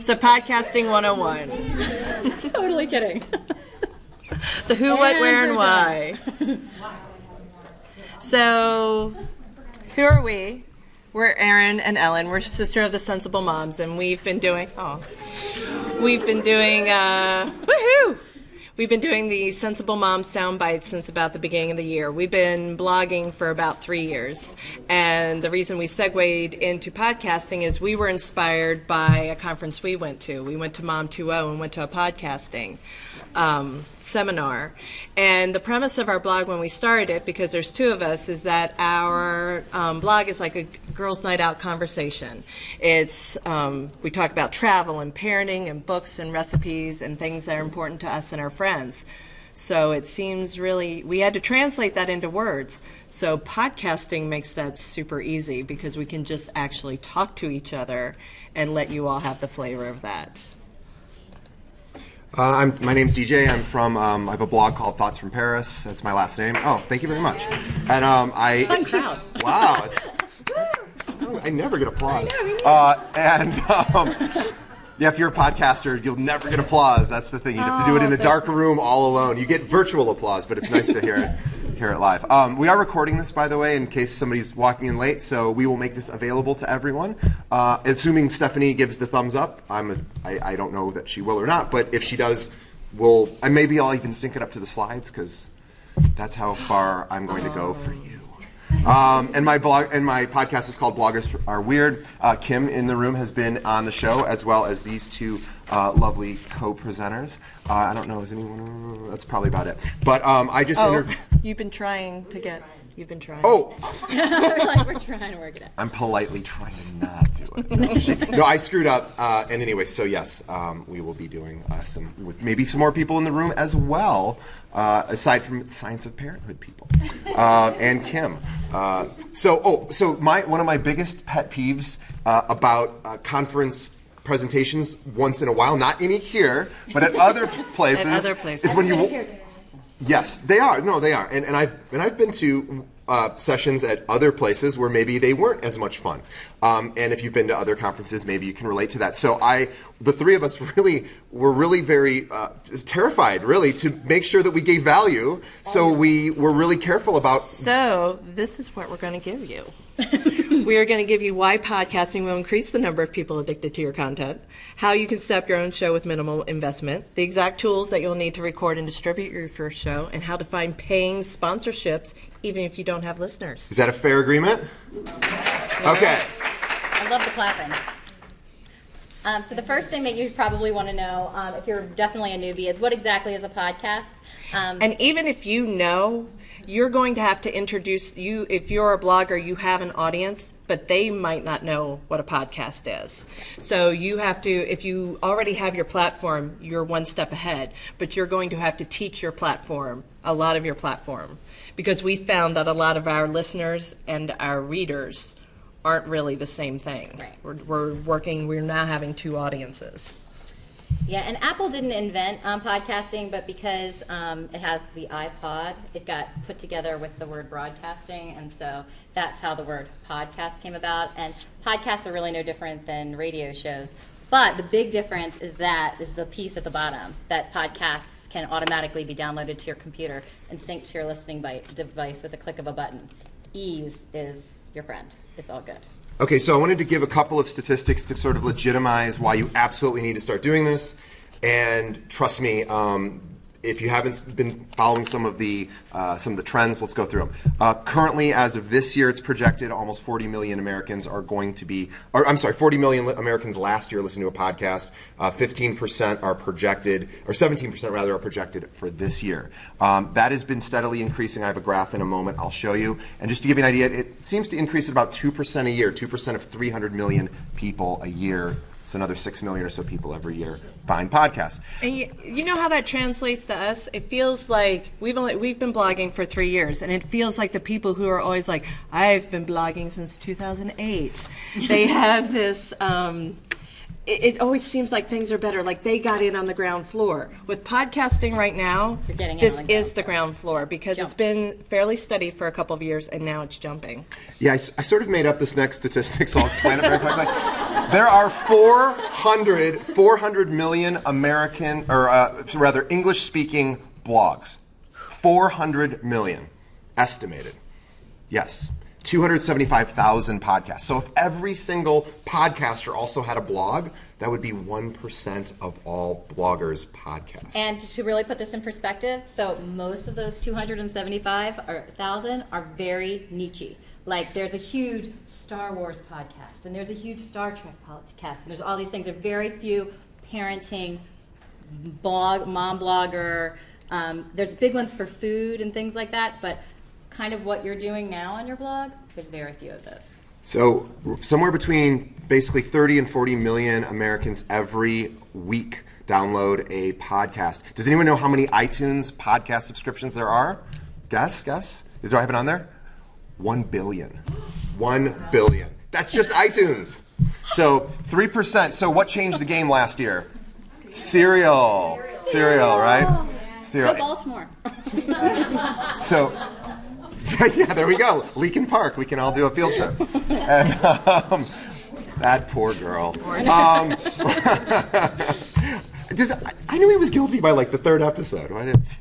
So podcasting 101. Totally kidding. The who, what, where, and why. So, who are we? We're Erin and Ellen. We're Sister of the Sensible Moms, and we've been doing woohoo! We've been doing the Sensible Mom sound bites since about the beginning of the year. We've been blogging for about 3 years. And the reason we segued into podcasting is we were inspired by a conference we went to. We went to Mom 2.0 and went to a podcasting seminar. And the premise of our blog when we started it, because there's two of us, is that our blog is like a girls' night out conversation. It's we talk about travel and parenting and books and recipes and things that are important to us and our friends. So it seems really, we had to translate that into words. So podcasting makes that super easy because we can just actually talk to each other and let you all have the flavor of that. My name's DJ. I'm from, I have a blog called Thoughts from Paris. That's my last name. Oh, thank you very much. And Fun crowd. Wow. I never get applause. Yeah, if you're a podcaster, you'll never get applause. That's the thing. You have to do it in a dark room all alone. You get virtual applause, but it's nice to hear it live. We are recording this, by the way, in case somebody's walking in late, so we will make this available to everyone. Assuming Stephanie gives the thumbs up. I don't know that she will or not, but if she does, maybe I'll even sync it up to the slides, because that's how far I'm going to go for you. And my podcast is called Bloggers Are Weird. Kim in the room has been on the show, as well as these two lovely co-presenters. I don't know, is anyone? That's probably about it. But I just You've been trying. Oh! We're trying to work it out. I'm politely trying to not do it. No, I screwed up. And anyway, so yes, we will be doing maybe some more people in the room as well, aside from Science of Parenthood people, and Kim. So one of my biggest pet peeves about conference presentations once in a while, not any here, but at other places, is when you. Yes, they are. No, they are. And I've been to sessions at other places where maybe they weren't as much fun. And if you've been to other conferences, maybe you can relate to that. So the three of us were really very terrified, really, to make sure that we gave value. So we were really careful about. So this is what we're going to give you. We are going to give you why podcasting will increase the number of people addicted to your content, how you can set up your own show with minimal investment, the exact tools that you'll need to record and distribute your first show, and how to find paying sponsorships even if you don't have listeners. Is that a fair agreement? Okay. I love the clapping. So the first thing that you probably want to know, if you're definitely a newbie, is what exactly is a podcast? And even if you know, you're going to have to introduce you. If you're a blogger, you have an audience, but they might not know what a podcast is. So you have to, if you already have your platform, you're one step ahead, but you're going to have to teach your platform, a lot of your platform, because we found that a lot of our listeners and our readers aren't really the same thing. Right. We're now having two audiences. Yeah, and Apple didn't invent podcasting, but because it has the iPod, it got put together with the word broadcasting, and so that's how the word podcast came about. And podcasts are really no different than radio shows. But the big difference is the piece at the bottom, that podcasts can automatically be downloaded to your computer and synced to your listening device with a click of a button. Ease is your friend. It's all good. Okay, so I wanted to give a couple of statistics to sort of legitimize why you absolutely need to start doing this. And trust me, if you haven't been following some of the trends, let's go through them. Currently, as of this year, it's projected almost 40 million Americans are going to be, 40 million Americans last year listened to a podcast. 15% are projected, or 17% rather, are projected for this year. That has been steadily increasing. I have a graph in a moment I'll show you. And just to give you an idea, it seems to increase at about 2% a year, 2% of 300 million people a year. So another 6 million or so people every year find podcasts. And you know how that translates to us? It feels like we've been blogging for 3 years, and it feels like the people who are always like, I've been blogging since 2008. They have this it always seems like things are better, like they got in on the ground floor. With podcasting right now, You're getting in this on the is the ground floor because it's been fairly steady for a couple of years, and now it's jumping. Yeah, I sort of made up this next statistic, so I'll explain it very quickly. There are 400 million American, or rather English-speaking blogs. 400 million, estimated. Yes. 275,000 podcasts. So if every single podcaster also had a blog, that would be 1% of all bloggers' podcasts. And to really put this in perspective, so most of those 275,000 are very niche-y. Like there's a huge Star Wars podcast, and there's a huge Star Trek podcast, and there's all these things. There are very few parenting, mom blogger. There's big ones for food and things like that, but kind of what you're doing now on your blog, there's very few of those. So somewhere between basically 30 and 40 million Americans every week download a podcast. Does anyone know how many iTunes podcast subscriptions there are? Guess? Do I have it on there? 1 billion. 1 billion. That's just iTunes. So 3%. So what changed the game last year? Cereal, right? Cereal. Go Baltimore. So, yeah, there we go. Leakin Park. We can all do a field trip. And that poor girl. I knew he was guilty by like the third episode.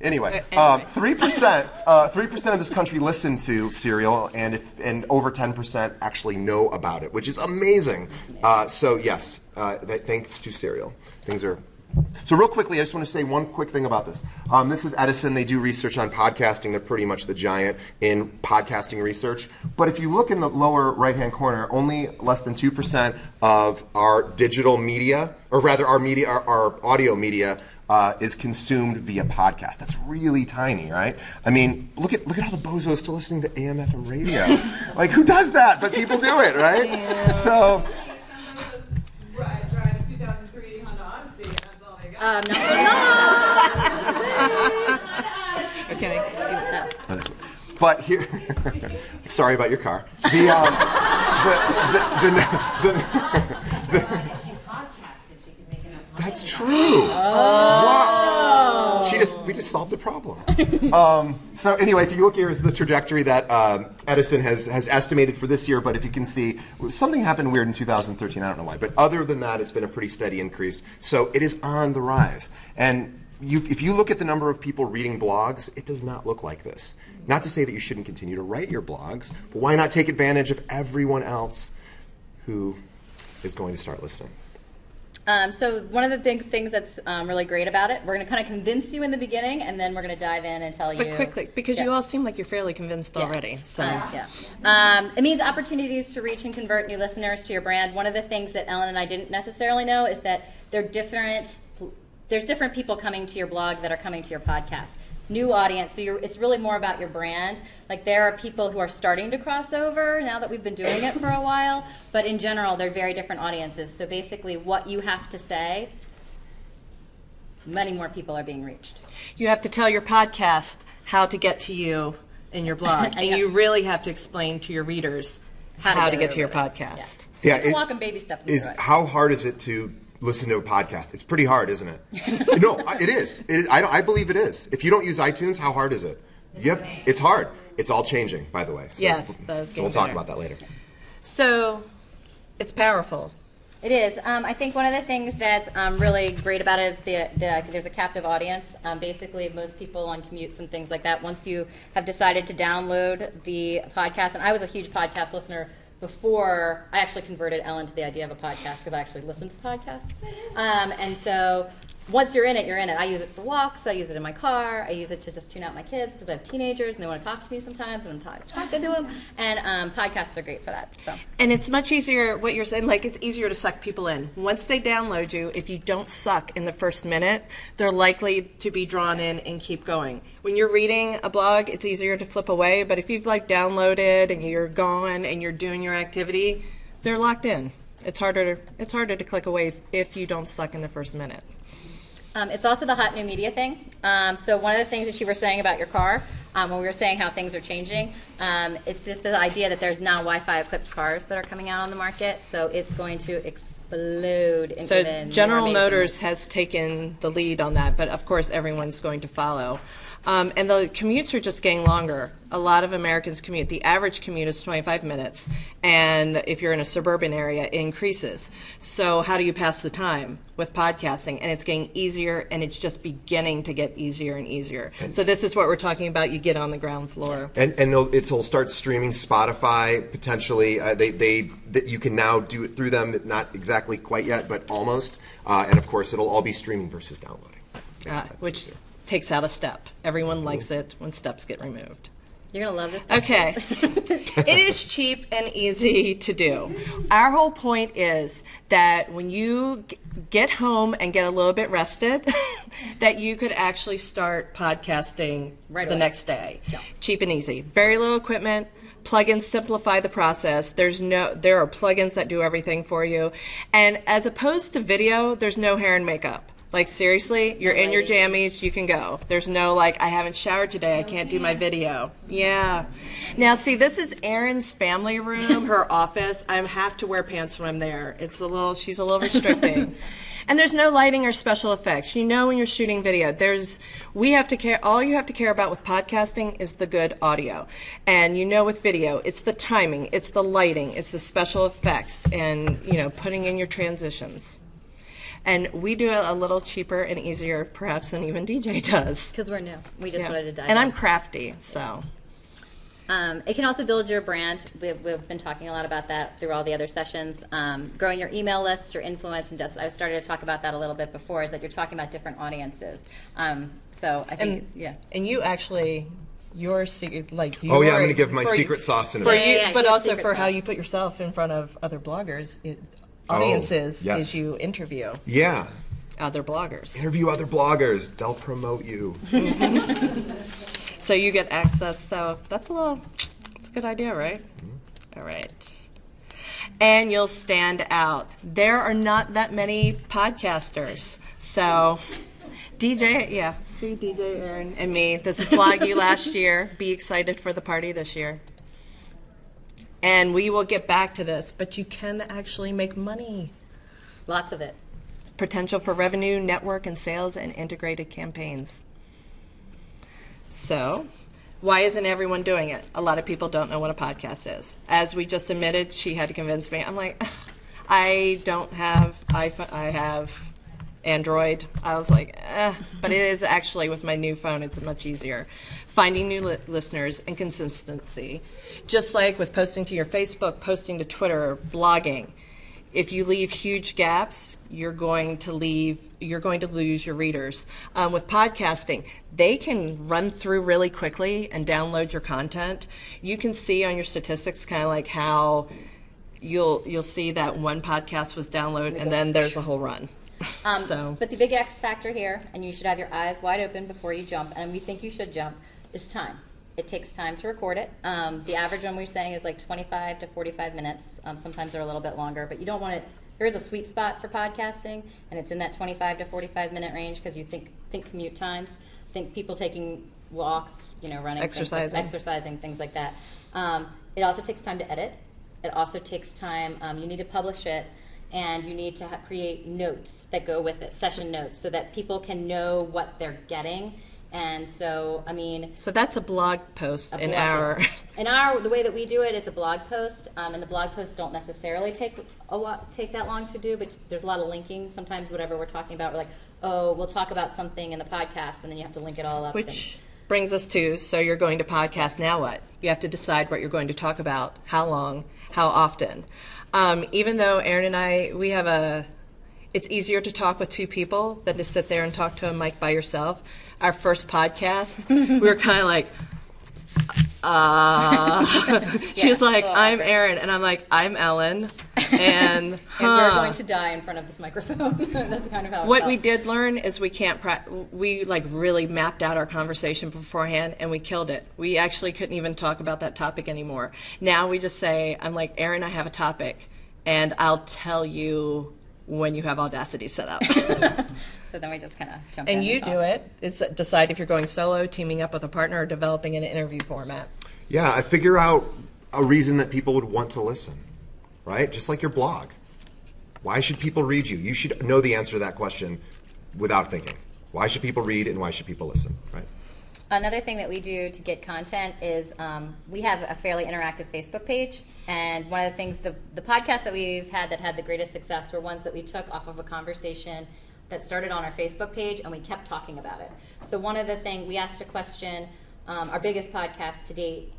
Anyway, 3% of this country listen to Serial, and over 10% actually know about it, which is amazing. So yes, thanks to Serial, things are. So real quickly, I just want to say one quick thing about this. This is Edison. They do research on podcasting. They're pretty much the giant in podcasting research. But if you look in the lower right-hand corner, only less than 2% of our digital media, or rather our audio media, is consumed via podcast. That's really tiny, right? I mean, look at all the bozos still listening to AM/FM radio. Like, who does that? But people do it, right? Yeah. So. No. Okay. But here, sorry about your car. That's true. Wow. We just solved the problem. So anyway, if you look here, is the trajectory that Edison has estimated for this year. But if you can see, something happened weird in 2013. I don't know why. But other than that, it's been a pretty steady increase. So it is on the rise. And if you look at the number of people reading blogs, it does not look like this. Not to say that you shouldn't continue to write your blogs, but why not take advantage of everyone else who is going to start listening? So one of the things that's really great about it, we're going to kind of convince you in the beginning, and then we're going to dive in and tell you. But quickly, because you all seem like you're fairly convinced already. So it means opportunities to reach and convert new listeners to your brand. One of the things that Ellen and I didn't necessarily know is that there's different people coming to your blog that are coming to your podcast. New audience, so it's really more about your brand. Like there are people who are starting to cross over now that we've been doing it for a while, but in general, they're very different audiences. So basically, what you have to say, many more people are being reached. You have to tell your podcast how to get to you in your blog, and you really have to explain to your readers how to get to your podcast. Yeah, walk and baby step. How hard is it to listen to a podcast? It's pretty hard, isn't it? No, it is. I believe it is. If you don't use iTunes, how hard is it? It's hard. It's all changing, by the way. So, yes, that's so we'll talk about that later. So, it's powerful. It is. I think one of the things that's really great about it is there's a captive audience. Basically, most people on commutes and things like that, once you have decided to download the podcast, and I was a huge podcast listener before I actually converted Ellen to the idea of a podcast because I actually listen to podcasts. And so once you're in it, you're in it. I use it for walks. I use it in my car. I use it to just tune out my kids because I have teenagers and they want to talk to me sometimes, and I'm talking to them. And podcasts are great for that. So. And it's much easier, what you're saying, like it's easier to suck people in. Once they download you, if you don't suck in the first minute, they're likely to be drawn in and keep going. When you're reading a blog, it's easier to flip away, but if you've like downloaded and you're gone and you're doing your activity, they're locked in. It's harder to click away if you don't suck in the first minute. It's also the hot new media thing. So one of the things that you were saying about your car, when we were saying how things are changing, it's the idea that there's now Wi-Fi equipped cars that are coming out on the market, so it's going to explode. Into So General Motors has taken the lead on that, but of course everyone's going to follow. And the commutes are just getting longer. A lot of Americans commute. The average commute is 25 minutes, and if you're in a suburban area, it increases. So how do you pass the time with podcasting? And it's getting easier, and it's just beginning to get easier and easier. So this is what we're talking about. You get on the ground floor. And it'll start streaming Spotify, potentially. You can now do it through them, not exactly quite yet, but almost. And, of course, it'll all be streaming versus downloading. Which takes out a step. Everyone likes it when steps get removed. You're going to love this. Okay. It is cheap and easy to do. Our whole point is that when you get home and get a little bit rested, that you could actually start podcasting the next day. Yeah. Cheap and easy. Very little equipment. Plugins simplify the process. There are plugins that do everything for you. And as opposed to video, there's no hair and makeup. Like, seriously, you're in your jammies, you can go. There's no, like, I haven't showered today, I can't do my video. Yeah. Now, see, this is Erin's family room, her office. I have to wear pants when I'm there. She's a little restricting. And there's no lighting or special effects. You know when you're shooting video, all you have to care about with podcasting is the good audio. And you know with video, it's the timing, it's the lighting, it's the special effects, and, putting in your transitions. And we do it a little cheaper and easier, perhaps, than even DJ does. Because we're new. We just wanted to dive in. And I'm crafty, so. It can also build your brand. We've been talking a lot about that through all the other sessions. Growing your email list, your influence, and I started to talk about that a little bit before, is that you're talking about different audiences. So I think, And you actually, your secret, I'm going to give my secret sauce in a minute. But also for how you put yourself in front of other bloggers. Audiences is you interview other bloggers. Interview other bloggers. They'll promote you. So you get access. So that's a good idea, right? Mm-hmm. All right. And you'll stand out. There are not that many podcasters. So DJ, Erin and me. This is BlogU last year. Be excited for the party this year. And we will get back to this, but you can actually make money. Lots of it. Potential for revenue, network, and sales, and integrated campaigns. So, why isn't everyone doing it? A lot of people don't know what a podcast is. As we just admitted, she had to convince me. I'm like, I don't have iPhone. I have Android. I was like, but it is actually, with my new phone, it's much easier. Finding new listeners and consistency. Just like with posting to your Facebook, posting to Twitter, blogging. If you leave huge gaps, you're going to lose your readers. With podcasting, they can run through really quickly and download your content. You can see on your statistics kind of like how you'll see that one podcast was downloaded and then there's a whole run. But the big X factor here, and you should have your eyes wide open before you jump, and we think you should jump, is time. It takes time to record it. The average one we're saying is like 25 to 45 minutes. Sometimes they're a little bit longer, but you don't want it. There is a sweet spot for podcasting, and it's in that 25 to 45 minute range, because you think commute times, think people taking walks, running, exercising, things like that. It also takes time to edit. It also takes time. You need to publish it. And you need to create notes that go with it, session notes, so that people can know what they're getting. And so, so that's a blog post the way that we do it, it's a blog post, and the blog posts don't necessarily take that long to do, but there's a lot of linking. Sometimes whatever we're talking about, we're like, we'll talk about something in the podcast, and then you have to link it all up. Which brings us to, so you're going to podcast, now what? You have to decide what you're going to talk about, how long, how often. Even though Erin and I, it's easier to talk with two people than to sit there and talk to a mic by yourself. Our first podcast, we were kind of like, she was like, I'm Erin, and I'm like, I'm Ellen, and we're going to die in front of this microphone. That's kind of how what we did learn is we can't we really mapped out our conversation beforehand, and we killed it. We actually couldn't even talk about that topic anymore. Now we just say, I'm like, Erin, I have a topic, and I'll tell you when you have Audacity set up. So then we just kind of jump in. And you talk. do it. It's decide if you're going solo, teaming up with a partner, or developing an interview format. Yeah, I figure out a reason that people would want to listen, right? Just like your blog. Why should people read you? You should know the answer to that question without thinking. Why should people read and why should people listen, right? Another thing that we do to get content is we have a fairly interactive Facebook page, and one of the things, the podcasts that we've had that had the greatest success were ones that we took off of a conversation that started on our Facebook page, and we kept talking about it. So one of the things, we asked a question, our biggest podcast to date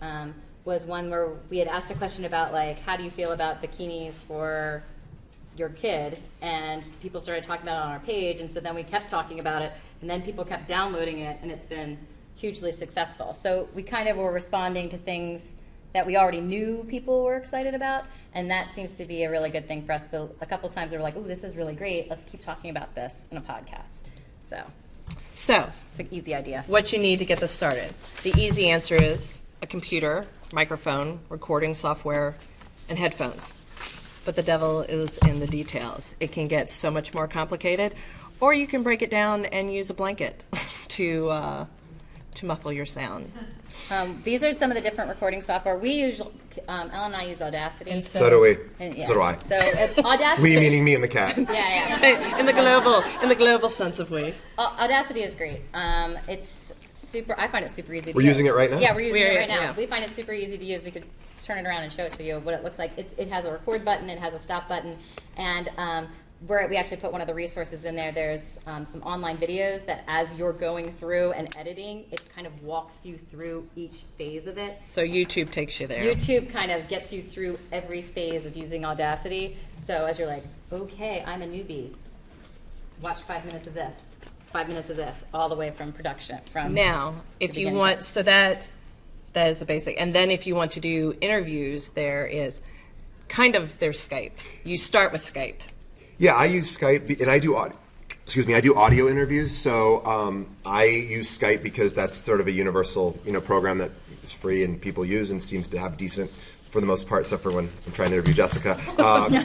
was one where we had asked a question about, like, how do you feel about bikinis for your kid? And people started talking about it on our page, and so then we kept talking about it, and then people kept downloading it, and it's been hugely successful. So we kind of were responding to things that we already knew people were excited about, and that seems to be a really good thing for us. A couple times we were like, oh, this is really great. Let's keep talking about this in a podcast. So it's an easy idea. What you need to get this started. The easy answer is a computer, microphone, recording software, and headphones. But the devil is in the details. It can get so much more complicated, or you can break it down and use a blanket to muffle your sound. These are some of the different recording software. We usually, Ellen and I use Audacity. And So do we. And, yeah. So do I. So Audacity. We meaning me and the cat. Yeah. In the global sense of we. Audacity is great. It's super. I find it super easy to We're use. using it right now? Yeah, we're using it right now. Yeah. We find it super easy to use. We could turn it around and show it to you what it looks like. It has a record button. It has a stop button. And where we actually put one of the resources in there, there's some online videos that as you're going through and editing, it kind of walks you through each phase of it. So YouTube takes you there. YouTube kind of gets you through every phase of using Audacity. So as you're like, okay, I'm a newbie, watch 5 minutes of this, 5 minutes of this, all the way from production. Now, if you want, so that is the basic. And then if you want to do interviews, there's Skype. You start with Skype. Yeah, I use Skype, and I do audio interviews. So I use Skype because that's sort of a universal, program that is free and people use and seems to have decent, for the most part, except for when I'm trying to interview Jessica,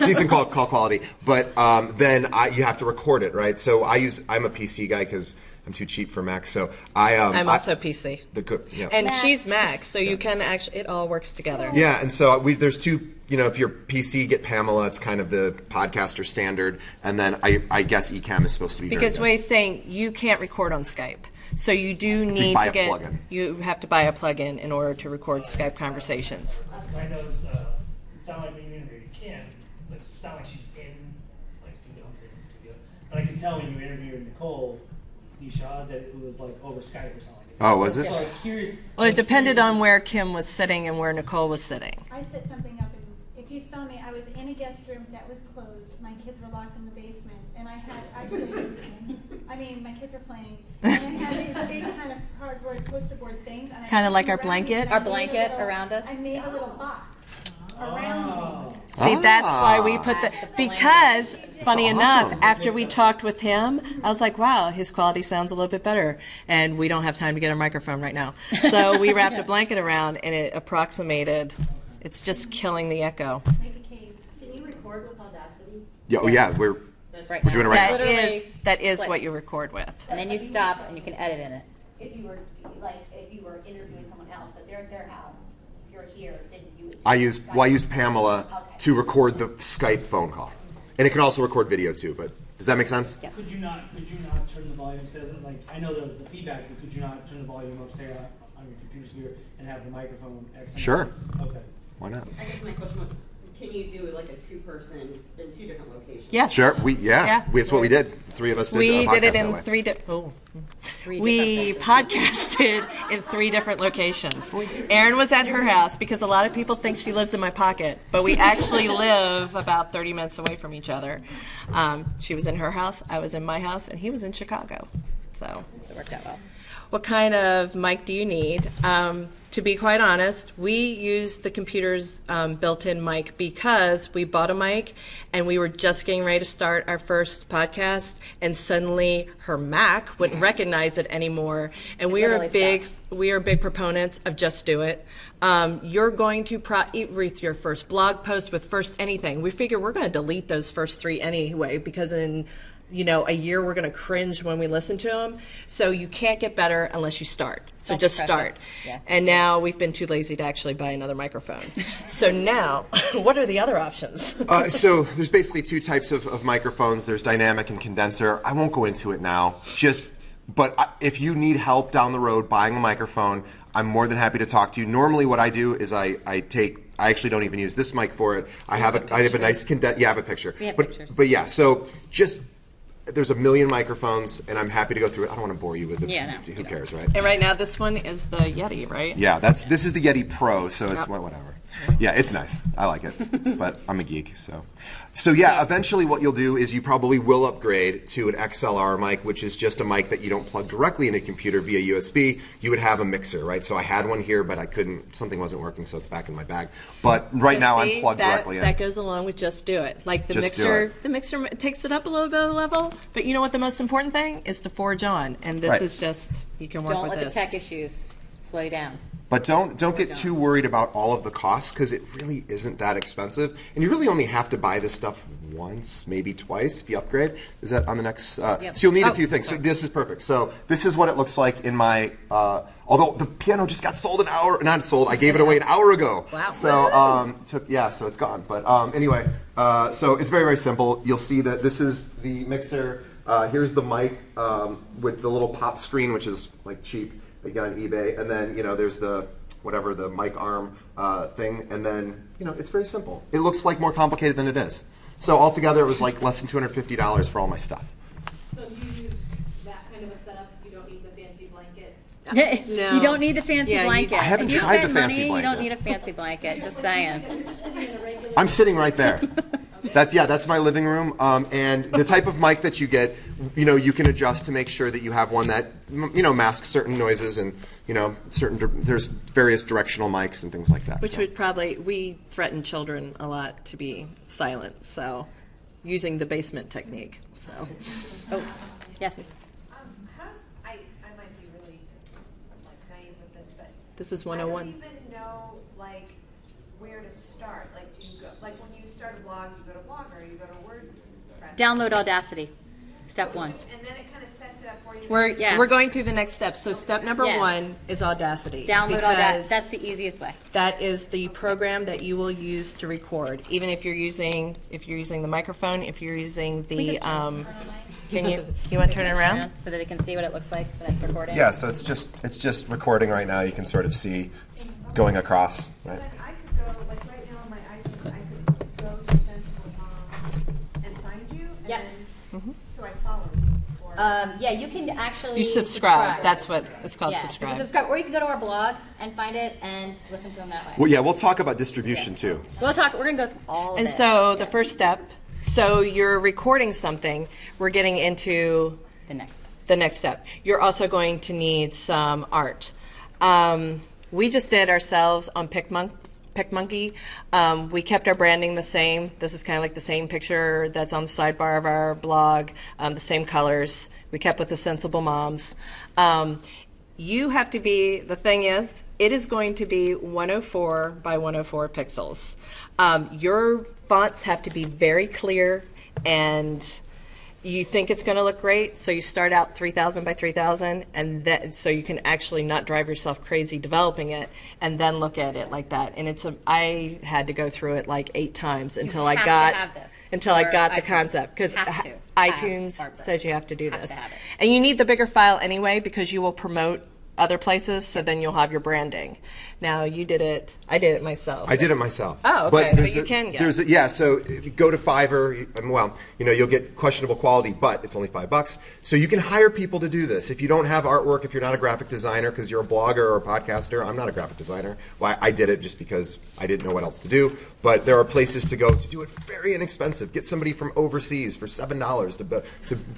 decent call quality. But then you have to record it, right? So I'm a PC guy because I'm too cheap for Mac. So I'm also PC. Mac. And she's Mac, so you can actually, it all works together. Yeah, and so there's two. If you're PC, get Pamela. It's kind of the podcaster standard, and then I guess Ecamm is supposed to be because very good. Way's saying you can't record on Skype, so you do need buy to a get. plugin. You have to buy a plugin in order to record Skype conversations. I noticed it sounded like when you interviewed Kim, it sounded like she's in studio. I'm saying studio, but I could tell when you interviewed Nicole Disha that it was like over Skype or something. Oh, was it? So I was curious. Well, it depended on where Kim was sitting and where Nicole was sitting. I set something up, and if you saw me, I was in a guest room that was closed. My kids were locked in the basement, and I had my kids were playing, and I had these big kind of cardboard poster board things. Kind of like our blanket? Our blanket around us? I made a little box around me. See, that's why we put because, funny enough, after we talked with him, I was like, wow, his quality sounds a little bit better. And we don't have time to get a microphone right now. So we wrapped a blanket around, and it approximated. It's just killing the echo. Make a cave. Can you record with Audacity? Yeah, we're Right doing it right now. That is Like- what you record with. And then you stop and you can edit in it. If you were interviewing someone else, if they're at their house, if you're here, then you. I use Pamela to record the Skype phone call, and it can also record video too. But does that make sense? Yeah. Could you not turn the volume? So like I know the feedback, but could you not turn the volume up, say on your computer speaker, and have the microphone? Sure. Okay. Why not? I guess my question was, can you do like a two-person in two different locations? Yes. Sure. It's what we did. The three of us did. We a did it podcast that in way. we podcasted in 3 different locations. Erin was at her house because a lot of people think she lives in my pocket, but we actually live about 30 minutes away from each other. She was in her house, I was in my house, and he was in Chicago. So So it worked out well. what kind of mic do you need? to be quite honest, we use the computer's built-in mic because we bought a mic and we were just getting ready to start our first podcast, and suddenly her Mac wouldn't recognize it anymore. And we are big proponents of just do it. You're going to with your first blog post, with first anything. We figure we're going to delete those first 3 anyway, because in a year we're going to cringe when we listen to them. So you can't get better unless you start. So just start. Yeah, and now we've been too lazy to actually buy another microphone. So now, what are the other options? So there's basically 2 types of microphones. There's dynamic and condenser. I won't go into it now. But if you need help down the road buying a microphone, I'm more than happy to talk to you. Normally what I do is I actually don't even use this mic for it. I have a nice condenser. Yeah, I have a picture. We have pictures. But yeah, so there's a million microphones, and I'm happy to go through it. I don't want to bore you with it. Yeah, no, who cares, right? And right now this one is the Yeti, right? Yeah, this is the Yeti Pro, so it's whatever. Yeah, it's nice. I like it, but I'm a geek, so. So yeah, eventually what you'll do is you probably will upgrade to an XLR mic, which is just a mic that you don't plug directly into a computer via USB. You would have a mixer, right? So I had one here, but I couldn't, something wasn't working, so it's back in my bag. But right now I'm plugged directly in. That goes along with just do it. Like the mixer takes it up a little bit of level, but you know what the most important thing is to forge on, and this is just, you can work with this. Don't let the tech issues slow you down. But don't get too worried about all of the costs, because it really isn't that expensive. And you really only have to buy this stuff once, maybe twice if you upgrade. Is that on the next? Yep. So you'll need a few things. So this is perfect. So this is what it looks like in my, although the piano just got sold not sold, I gave it away an hour ago. Wow. So, so it's gone. But anyway, so it's very, very simple. You'll see that this is the mixer. Here's the mic with the little pop screen, which is like cheap. You get on eBay, and then there's the mic arm thing, and then it's very simple. It looks like more complicated than it is. So altogether, it was like less than $250 for all my stuff. So if you use that kind of a setup, you don't need the fancy blanket. No. You don't need the fancy blanket. I haven't if you tried spend the fancy money, blanket. You don't need a fancy blanket. Just saying. I'm sitting right there. That's my living room, and the type of mic that you get, you can adjust to make sure that you have one that masks certain noises, and there's various directional mics and things like that. Which would we threaten children a lot to be silent, so using the basement technique. So. Oh, yes. I might be really naive with this, but this is I 101. don't even know where to start. Do you go when you start a blog, you go to Blogger, you go to WordPress. Download Audacity. Step 1. And then it kind of sets it up for you. We're going through the next step. So step number 1 is Audacity. Download Audacity. That's the easiest way. That is the program that you will use to record. Even if you're using the microphone, if you're using the can you want to turn it around so that they can see what it looks like when it's recording? Yeah, so it's just recording right now. You can sort of see it's going across, right? But I could go right now on my iPhone. I could go to Sensible Moms and find you. And Yep. then, so I follow you. Yeah, you can actually You subscribe. That's what it's called. You Subscribe. can subscribe, or you can go to our blog and find it and listen to them that way. Well, yeah, we'll talk about distribution too. We're going to go through all of it. And so the first step. So you're recording something. We're getting into the next step. You're also going to need some art. We just did ourselves on PicMonkey. We kept our branding the same. This is kind of like the same picture that's on the sidebar of our blog, the same colors. We kept with the Sensible Moms. You have to be, the thing is, it is going to be 104 by 104 pixels. Your fonts have to be very clear, and you think it's going to look great, so you start out 3,000 by 3,000, and so you can actually not drive yourself crazy developing it, and then look at it like that. And I had to go through it like 8 times until I got the concept, because iTunes says you have to do this, and you need the bigger file anyway because you will promote other places, so then you'll have your branding. Now you did it. I did it myself. I did it myself. Oh, okay. But you can get. So if you go to Fiverr, you'll get questionable quality, but it's only $5. So you can hire people to do this. If you don't have artwork, if you're not a graphic designer, because you're a blogger or a podcaster, I'm not a graphic designer. Well, I did it just because I didn't know what else to do. But there are places to go to do it very inexpensive. Get somebody from overseas for $7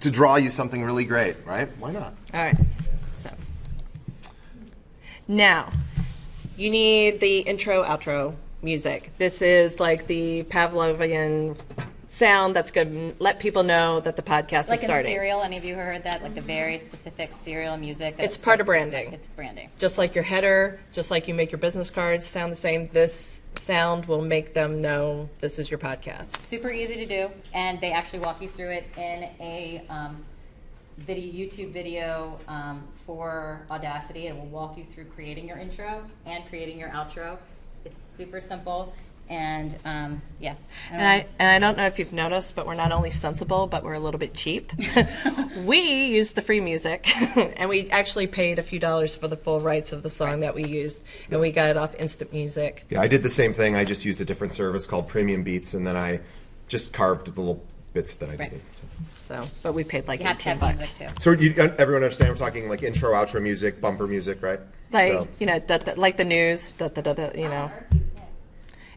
to draw you something really great, right? Why not? All right. So. Now, You need the intro, outro music. This is like the Pavlovian sound that's going to let people know that the podcast Like is in starting. Serial, any of you heard that? Like the very specific Serial music. That It's it part of starts- branding. It's branding. Just like your header, just like you make your business cards sound the same, this sound will make them know this is your podcast. Super easy to do, and they actually walk you through it in a YouTube video for Audacity. It will walk you through creating your intro and creating your outro. It's super simple, and yeah. And I don't know if you've noticed, but we're not only sensible, but we're a little bit cheap. We use the free music, and we actually paid a few dollars for the full rights of the song that we used, and we got it off Instant Music. Yeah, I did the same thing. I just used a different service called Premium Beats, and then I just carved the little bits that I Right. needed. So. So, but we paid like You have to have $18. music too. So everyone understand we're talking like intro, outro music, bumper music, right? Like, So, you know, like the news, you know.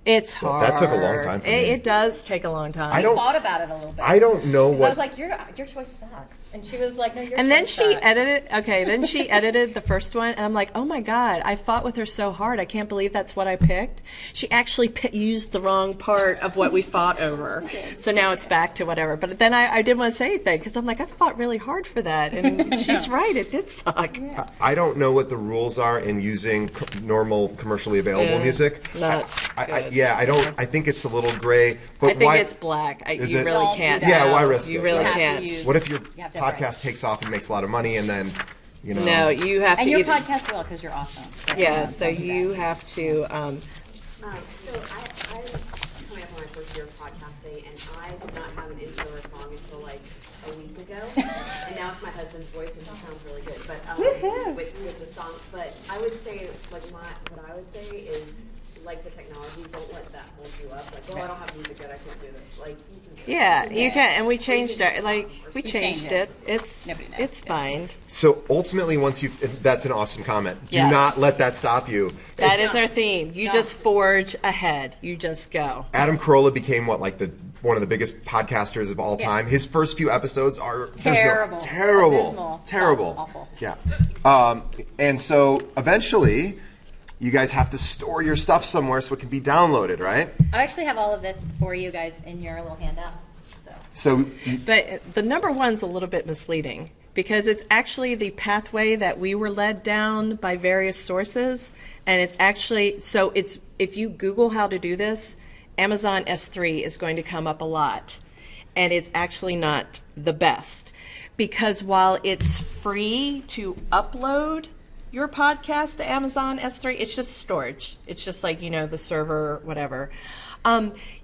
It's hard. That took a long time for me. It does take a long time. I don't- Thought about it a little bit. I don't know 'Cause I what. was like, your choice sucks, and she was like, no, your And choice then she sucks. edited. Okay, then she edited the first one, and I'm like, oh my god, I fought with her so hard. I can't believe that's what I picked. She actually used the wrong part of what we fought over. So now it's back to whatever. But then I didn't want to say anything because I'm like, I fought really hard for that, and she's right. It did suck. I don't know what the rules are in using normal commercially available Yeah, music. not I I don't. I think it's a little gray. But I think why, it's black. Is You it? really Don't do can't. that. Yeah, why risk You it? really You have to can't. use- What if your You have to have podcast rights. takes off and makes a lot of money, and then No, you have And to. your either- podcast will, because you're awesome. Yeah, so Don't do you that. have to. So I coming up on my first year of podcasting, and I did not have an intro or song until like a week ago. And now it's my husband's voice, and he sounds really good. But with the song, but I would say like what I would say is like the technology, don't let that hold you up. Like, oh, I don't have music yet, I can't do this. Like, you can. Yeah, you can, and we changed it. Like we You changed changed it. it. It's Nobody knows. it's fine. So ultimately, once you, that's an awesome comment. Do Yes. not let that stop you. That is our theme. You just forge ahead. You just go. Adam Carolla became one of the biggest podcasters of all time. His first few episodes are there's Terrible. terrible, Abysmal. terrible. Awful. Yeah. And so eventually, you guys have to store your stuff somewhere so it can be downloaded, right? I actually have all of this for you guys in your little handout. So But the number one's a little bit misleading because it's actually the pathway that we were led down by various sources, and it's actually it's if you Google how to do this, Amazon S3 is going to come up a lot, and it's actually not the best because while it's free to upload your podcast to Amazon S3, it's just storage. It's just like, the server, whatever.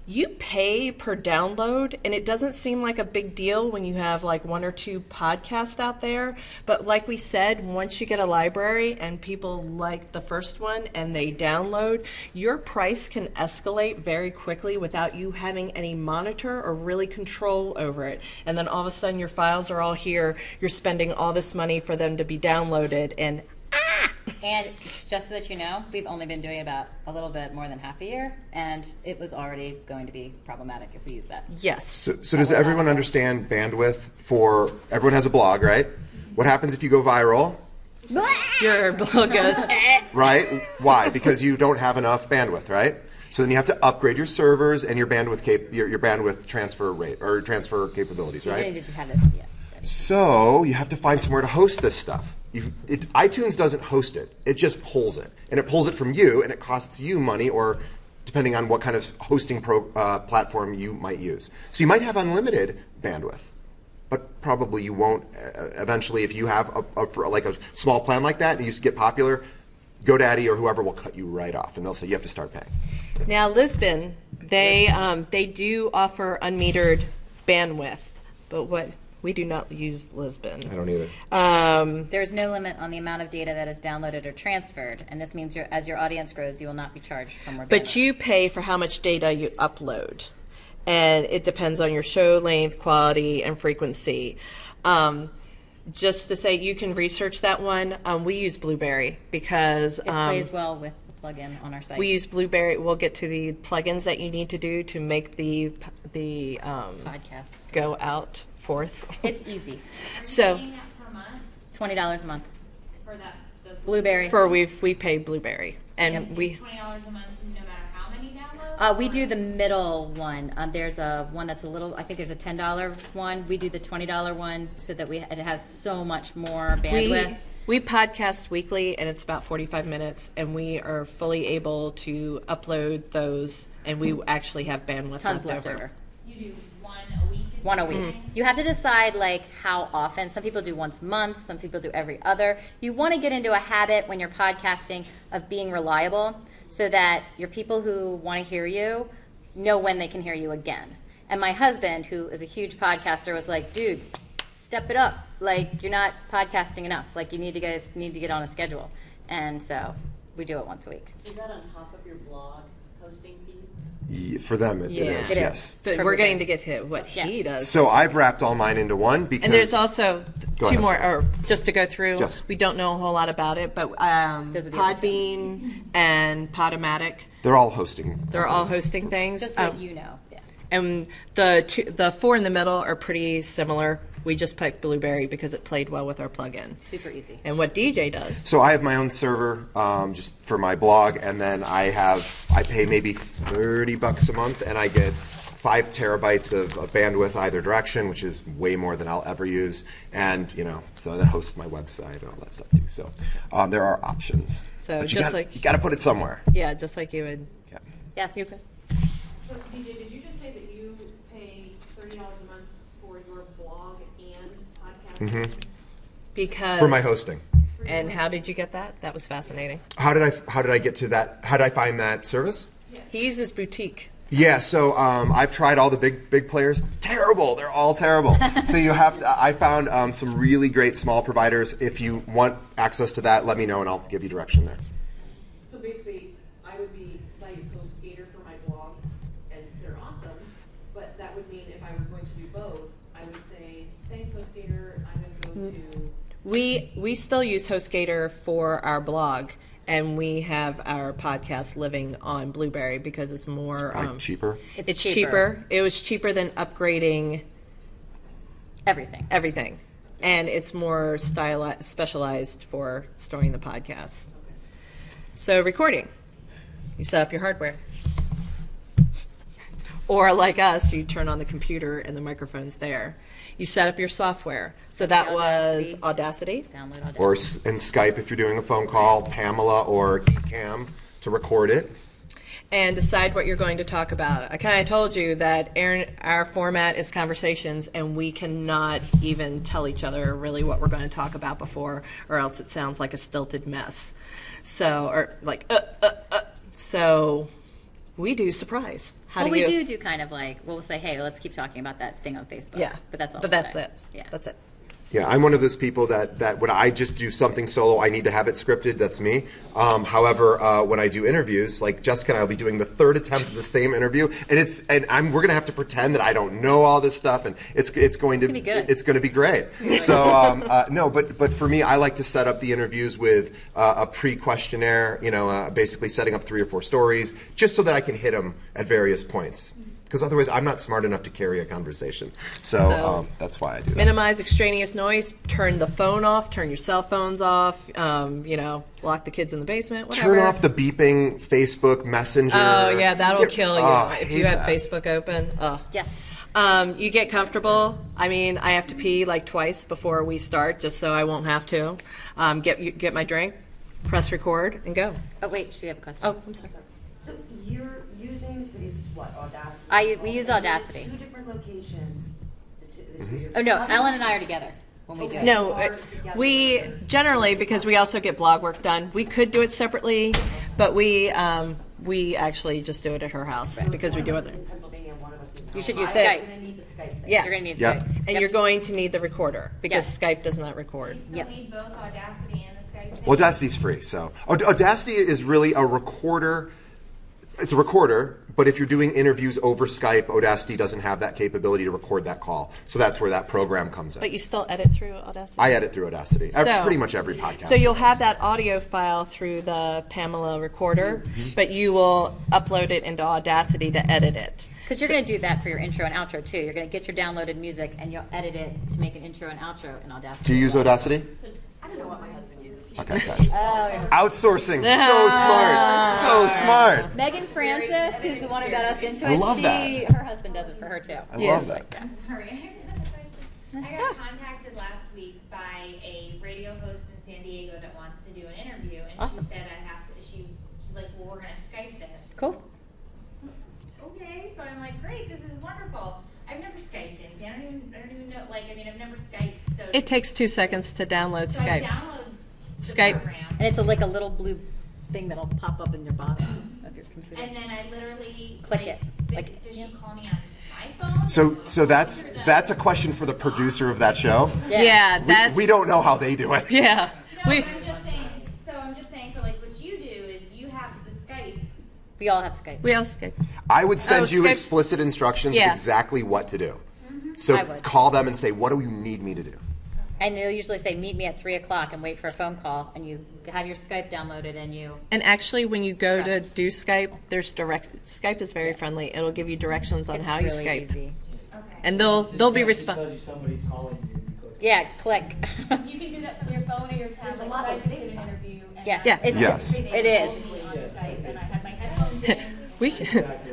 You pay per download, and it doesn't seem like a big deal when you have like one or two podcasts out there. But like we said, once you get a library and people like the first one and they download, your price can escalate very quickly without you having any monitor or really control over it. And then all of a sudden your files are all here. You're spending all this money for them to be downloaded, and And just so that you know, we've only been doing about a little bit more than half a year, and it was already going to be problematic if we use that. yes. So does everyone understand bandwidth for, everyone has a blog, right? What happens if you go viral, Your blog goes, right? Why? Because you don't have enough bandwidth, right? So then you have to upgrade your servers and your bandwidth your bandwidth transfer rate or transfer capabilities, right? Did you have this? Yeah. So you have to find somewhere to host this stuff. iTunes doesn't host it. It just pulls it. And it pulls it from you, and it costs you money, or depending on what kind of hosting platform you might use. So you might have unlimited bandwidth, but probably you won't eventually if you have a small plan like that and you get popular, GoDaddy or whoever will cut you right off, and they'll say you have to start paying. Now, Lisbon, they do offer unmetered bandwidth, but we do not use Lisbon. I don't either. There's no limit on the amount of data that is downloaded or transferred, and this means as your audience grows, you will not be charged for more But bandwidth. you pay for how much data you upload, and it depends on your show length, quality, and frequency. Just to say, you can research that one. We use Blueberry because It plays well with the plugin on our site. we use Blueberry. We'll get to the plugins that you need to do to make the podcast. go out forth. It's easy. So Paying that per month $20 a month. for that. Blueberry. we pay Blueberry, And we $20 a month, no matter how many downloads. We do the middle one. There's a one that's a little. I think there's a $10 one. We do the $20 one so that it has so much more bandwidth. We podcast weekly, and it's about 45 minutes, and we are fully able to upload those, and we actually have bandwidth Tons left left over. over. You do one a week? One a week. You have to decide like how often. Some people do once a month. Some people do every other. You want to get into a habit when you're podcasting of being reliable, so that your people who want to hear you know when they can hear you again. And my husband, who is a huge podcaster, was like, "Dude, step it up. Like, you're not podcasting enough. Like, you need to get on a schedule." And so we do it once a week. Is that on top of your blog hosting fees? For them, it is, It yes. is. But For we're everything. getting to get hit what he does. So I've wrapped all mine into one because... And there's also Go two ahead, more, sorry. or just to go through. Yes. We don't know a whole lot about it, but Those are the other two. Podbean and Podomatic, They're all hosting. they're all hosting things. Just so that you know. Yeah. And the four in the middle are pretty similar. We just picked Blueberry because it played well with our plugin. Super easy. And what DJ does. So I have my own server just for my blog, and then I pay maybe $30 a month, and I get 5 terabytes of bandwidth either direction, which is way more than I'll ever use, and so that hosts my website and all that stuff too. So there are options. So But just you got to put it somewhere. Yeah, just like you would. Yeah. Yes. You could. So DJ, did you just say that you pay $30 a month for your blog and podcasting? Because For my hosting. And how did you get that? That was fascinating. How did I get to that? How did I find that service? He uses Boutique. Yeah, so I've tried all the big players. Terrible, they're all terrible. So you have to. I found some really great small providers. If you want access to that, let me know and I'll give you direction there. So basically, I would be, because I use HostGator for my blog, and they're awesome, but that would mean if I were going to do both, I would say, thanks HostGator, I'm going to go to... We still use HostGator for our blog, and we have our podcast living on Blueberry because it's more Probably cheaper. It's cheaper. It was cheaper than upgrading everything, and it's more specialized for storing the podcast. So recording, you set up your hardware, or like us, you turn on the computer and the microphone's there. You set up your software. So that was Audacity. Download Audacity. Or in Skype, if you're doing a phone call, Pamela or Ecamm to record it. And decide what you're going to talk about. I kind of told you that Erin, our format is conversations, and we cannot even tell each other really what we're going to talk about before, or else it sounds like a stilted mess. So, or like, So we do surprise. We do kind of like, we'll say, hey, let's keep talking about that thing on Facebook. Yeah. But that's all. But we'll that's say. it. Yeah. That's it. Yeah, I'm one of those people that when I just do something solo, I need to have it scripted. That's me. However, when I do interviews, like Jessica and I will be doing the third attempt of the same interview, and we're gonna have to pretend that I don't know all this stuff, and it's going to be good. It's going to be great. So no, but for me, I like to set up the interviews with a pre-questionnaire. Basically setting up 3 or 4 stories, just so that I can hit them at various points. Because otherwise, I'm not smart enough to carry a conversation. So that's why I do that. Minimize extraneous noise. Turn the phone off. Turn your cell phones off. Lock the kids in the basement. Whatever. Turn off the beeping Facebook Messenger. Oh yeah, that'll kill you I if hate you have that. Facebook open. Yes. You get comfortable. I mean, I have to pee like twice before we start, just so I won't have to. Get my drink, press record, and go. Oh, wait, you have a question. Oh, I'm sorry. So you're using, it's what, Audacity? We use Audacity. 2 different locations. Oh, no, Ellen and I are together when we do it. No, we generally, because we also get blog work done, we could do it separately, but we actually just do it at her house because we do it there. In Pennsylvania, one of us is You should home. use I'm Skype. going to need the Skype thing. Yes. You're going to need Yep. Skype. And you're going to need the recorder because Yes. Skype does not record. You still Yep. need both Audacity and the Skype thing? Well, Audacity's free, so Audacity is really a recorder. It's a recorder, but if you're doing interviews over Skype, Audacity doesn't have that capability to record that call. So that's where that program comes in. But you still edit through Audacity? I edit through Audacity. So- Pretty much every podcast. So you'll have that audio file through the Pamela recorder, but you will upload it into Audacity to edit it. Because you're going to do that for your intro and outro, too. You're going to get your downloaded music, and you'll edit it to make an intro and outro in Audacity. Do you use Audacity? I don't know what my husband uses. Okay, gotcha. Oh, Outsourcing, so smart, so smart. Megan Francis, who's the one who got us into I it, love her husband does it for her too. I love that. I'm sorry. I got contacted last week by a radio host in San Diego that wants to do an interview, and Awesome. she said I have to. She's like, well, we're gonna Skype this. Cool. Okay, so I'm like, great, this is wonderful. I've never Skyped anything. I don't even know. Like, I mean, I've never Skyped. So It takes 2 seconds to download so Skype. I download the Skype. program, And it's like a little blue thing that'll pop up in your bottom of your computer. and then I literally Click like, it. Like, does yeah. she call me on my phone? So that's a question for the producer of that show. Yeah, that's We don't know how they do it. yeah. No, We I'm just saying. So like, what you do is you have the Skype. We all have Skype. we all Skype. I would send you Skype- explicit instructions Yeah. of exactly what to do. So I would. call them and say, what do you need me to do? And they'll usually say, meet me at 3 o'clock and wait for a phone call, and you have your Skype downloaded and you. And actually, when you go to Press. do Skype, there's Skype is very friendly. It'll give you directions on It's how really you Skype, easy. and they'll be Just responsive. tells you somebody's calling you. You click. Yeah, click. You can do that from your phone or your tablet. There's a lot I of just did an FaceTime. interview. And Yeah, Yeah. it's, Yes. it is. on Skype, and I had my headphones in.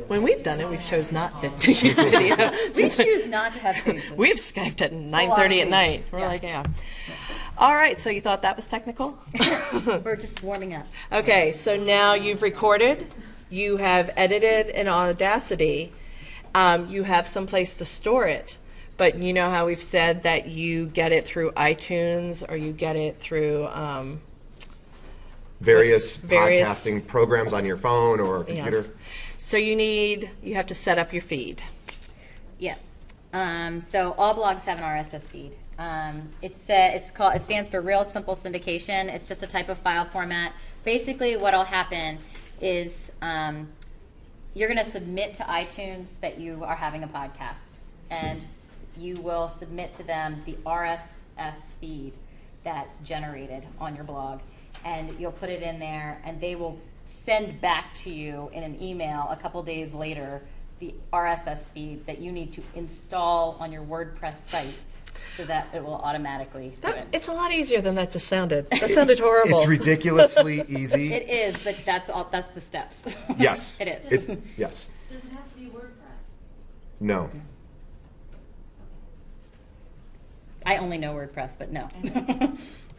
When we've done it, we've chose not to use video. We choose not to have faces. We've Skyped at 9:30 at night. We're like, yeah. All right, so you thought that was technical? We're just warming up. Okay, so now you've recorded, you have edited in Audacity, you have someplace to store it, but you know how we've said that you get it through iTunes or you get it through Various Various- podcasting programs on your phone or computer. yes. So you have to set up your feed. Yeah. So all blogs have an RSS feed. It stands for Real Simple Syndication. It's just a type of file format. Basically, what'll happen is you're going to submit to iTunes that you are having a podcast, and you will submit to them the RSS feed that's generated on your blog, and you'll put it in there, and they will send back to you in an email a couple days later the RSS feed that you need to install on your WordPress site so that it will automatically do it. It's a lot easier than that just sounded. That sounded horrible. It's ridiculously easy. It is, but that's the steps. Yes. It is. Yes. Does it have to be WordPress? No. I only know WordPress, but no. And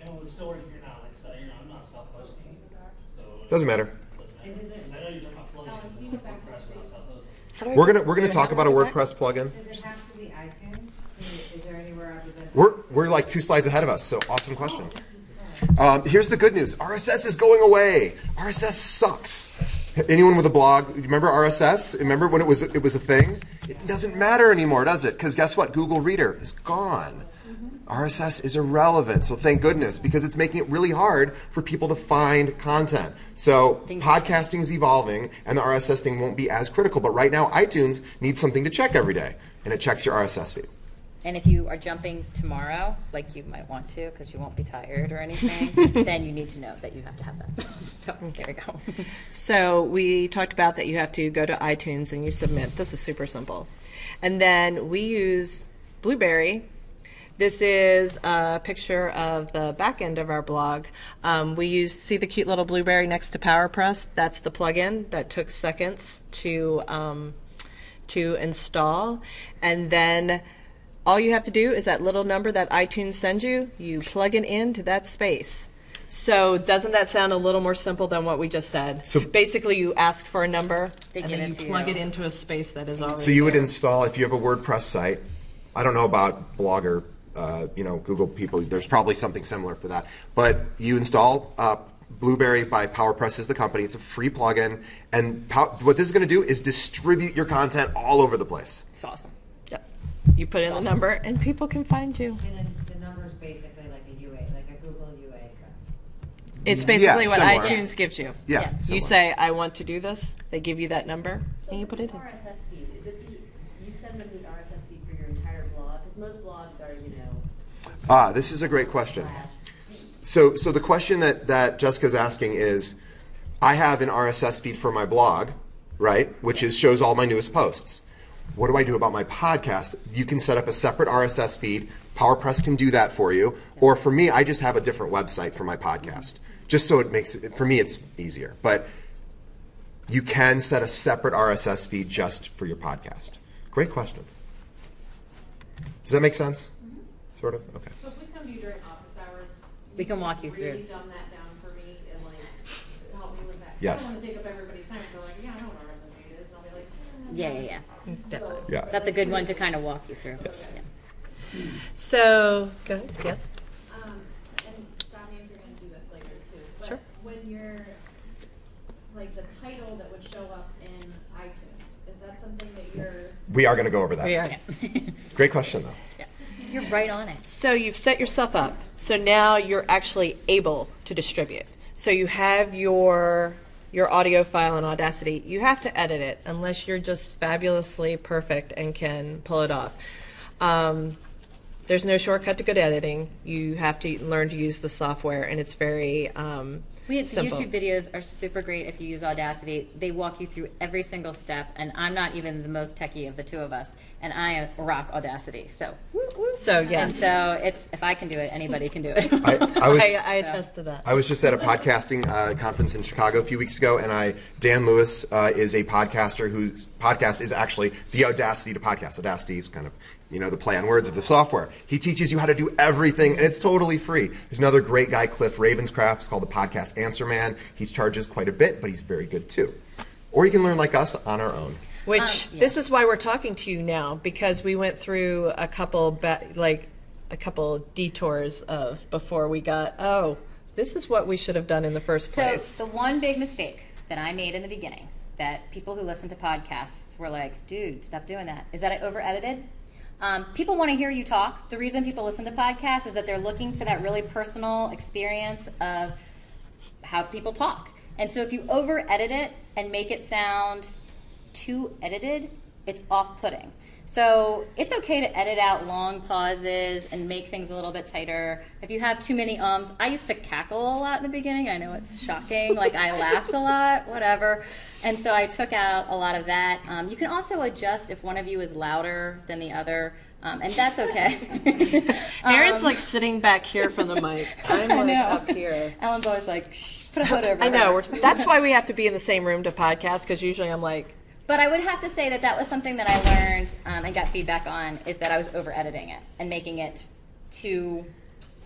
will it still work if you're not? Like, so, I'm not self-hosting. So Doesn't matter. I know you're talking about plugins. WordPress, we're not self-hosting. We're gonna talk about a WordPress plugin. Does it have to be iTunes? Is there anywhere other than? We're like 2 slides ahead of us, so awesome question. Here's the good news. RSS is going away. RSS sucks. Anyone with a blog, remember RSS? Remember when it was a thing? It doesn't matter anymore, does it? Because guess what? Google Reader is gone. RSS is irrelevant, so thank goodness, because it's making it really hard for people to find content. So podcasting is evolving, and the RSS thing won't be as critical. But right now, iTunes needs something to check every day, and it checks your RSS feed. And if you are jumping tomorrow, like you might want to because you won't be tired or anything, then you need to know that you have to have that. So there we go. So we talked about that you have to go to iTunes and you submit. This is super simple. And then we use Blueberry. This is a picture of the back end of our blog. See the cute little Blueberry next to PowerPress? That's the plugin that took seconds to install. And then all you have to do is that little number that iTunes sends you, you plug it into that space. So doesn't that sound a little more simple than what we just said? So basically you ask for a number They and give then it you to plug you. it into a space that is already So you would there. install, if you have a WordPress site, I don't know about Blogger, Google people, there's probably something similar for that. But you install Blueberry by PowerPress is the company. It's a free plugin. And what this is going to do is distribute your content all over the place. It's awesome. Yep. You put in the number and people can find you. And then the number is basically like a UA, like a Google UA. It's basically Yeah, what similar. iTunes gives you. Yeah. Yeah. You similar. say, I want to do this. They give you that number and you put it in. RSS feed, is it you send them the RSS feed for your entire blog? Because most blogs are, This is a great question. So the question that Jessica's asking is, I have an RSS feed for my blog, right, which shows all my newest posts. what do I do about my podcast? You can set up a separate RSS feed. PowerPress can do that for you. Or for me, I just have a different website for my podcast, just so it makes it, for me, it's easier. But you can set a separate RSS feed just for your podcast. Great question. Does that make sense? Sort of? Okay. So if we come to you during office hours, We can walk you really through. dumb that down for me and like help me with that. 'Cause Yes. I don't want to take up everybody's time. They're like, yeah, I know what RSS is, and I'll be like, Yeah. Definitely. Yeah. That's a good one to kind of walk you through. Yes. Yeah. So, go ahead. Yes? And stop me if you're going to do this later too. But Sure. when you're, like the title that would show up in iTunes, is that something that you're? We are going to go over that. We are. Great question, though. Yeah. You're right on it. So you've set yourself up. So now you're actually able to distribute. So you have your audio file in Audacity. You have to edit it unless you're just fabulously perfect and can pull it off. There's no shortcut to good editing. You have to learn to use the software, and it's very The simple. YouTube videos are super great if you use Audacity. They walk you through every single step, and I'm not even the most techie of the two of us, and I rock Audacity. So, So and yes, so it's if I can do it, anybody can do it. I attest to that. I was just at a podcasting conference in Chicago a few weeks ago, and Dan Lewis is a podcaster whose podcast is actually the Audacity to podcast. Audacity is kind of, the play on words of the software. He teaches you how to do everything, and it's totally free. There's another great guy, Cliff Ravenscraft, it's called the Podcast Answer Man. He charges quite a bit, but he's very good too. Or you can learn like us on our own. Which this is why we're talking to you now, because we went through a couple detours of before we got, this is what we should have done in the first place. So the one big mistake that I made in the beginning that people who listen to podcasts were like, dude, stop doing that, is that I over-edited. People want to hear you talk. The reason people listen to podcasts is that they're looking for that really personal experience of how people talk. And so if you over-edit it and make it sound too edited, it's off-putting. So it's okay to edit out long pauses and make things a little bit tighter. If you have too many ums, I used to cackle a lot in the beginning. I know it's shocking. Like I laughed a lot, whatever. And so I took out a lot of that. You can also adjust if one of you is louder than the other. And that's okay. Erin's like sitting back here from the mic. I'm like up here. Ellen's always like, shh, put a hood over I know. her. That's why we have to be in the same room to podcast, because usually I'm like, But I would have to say that was something that I learned and got feedback on, is that I was over-editing it and making it too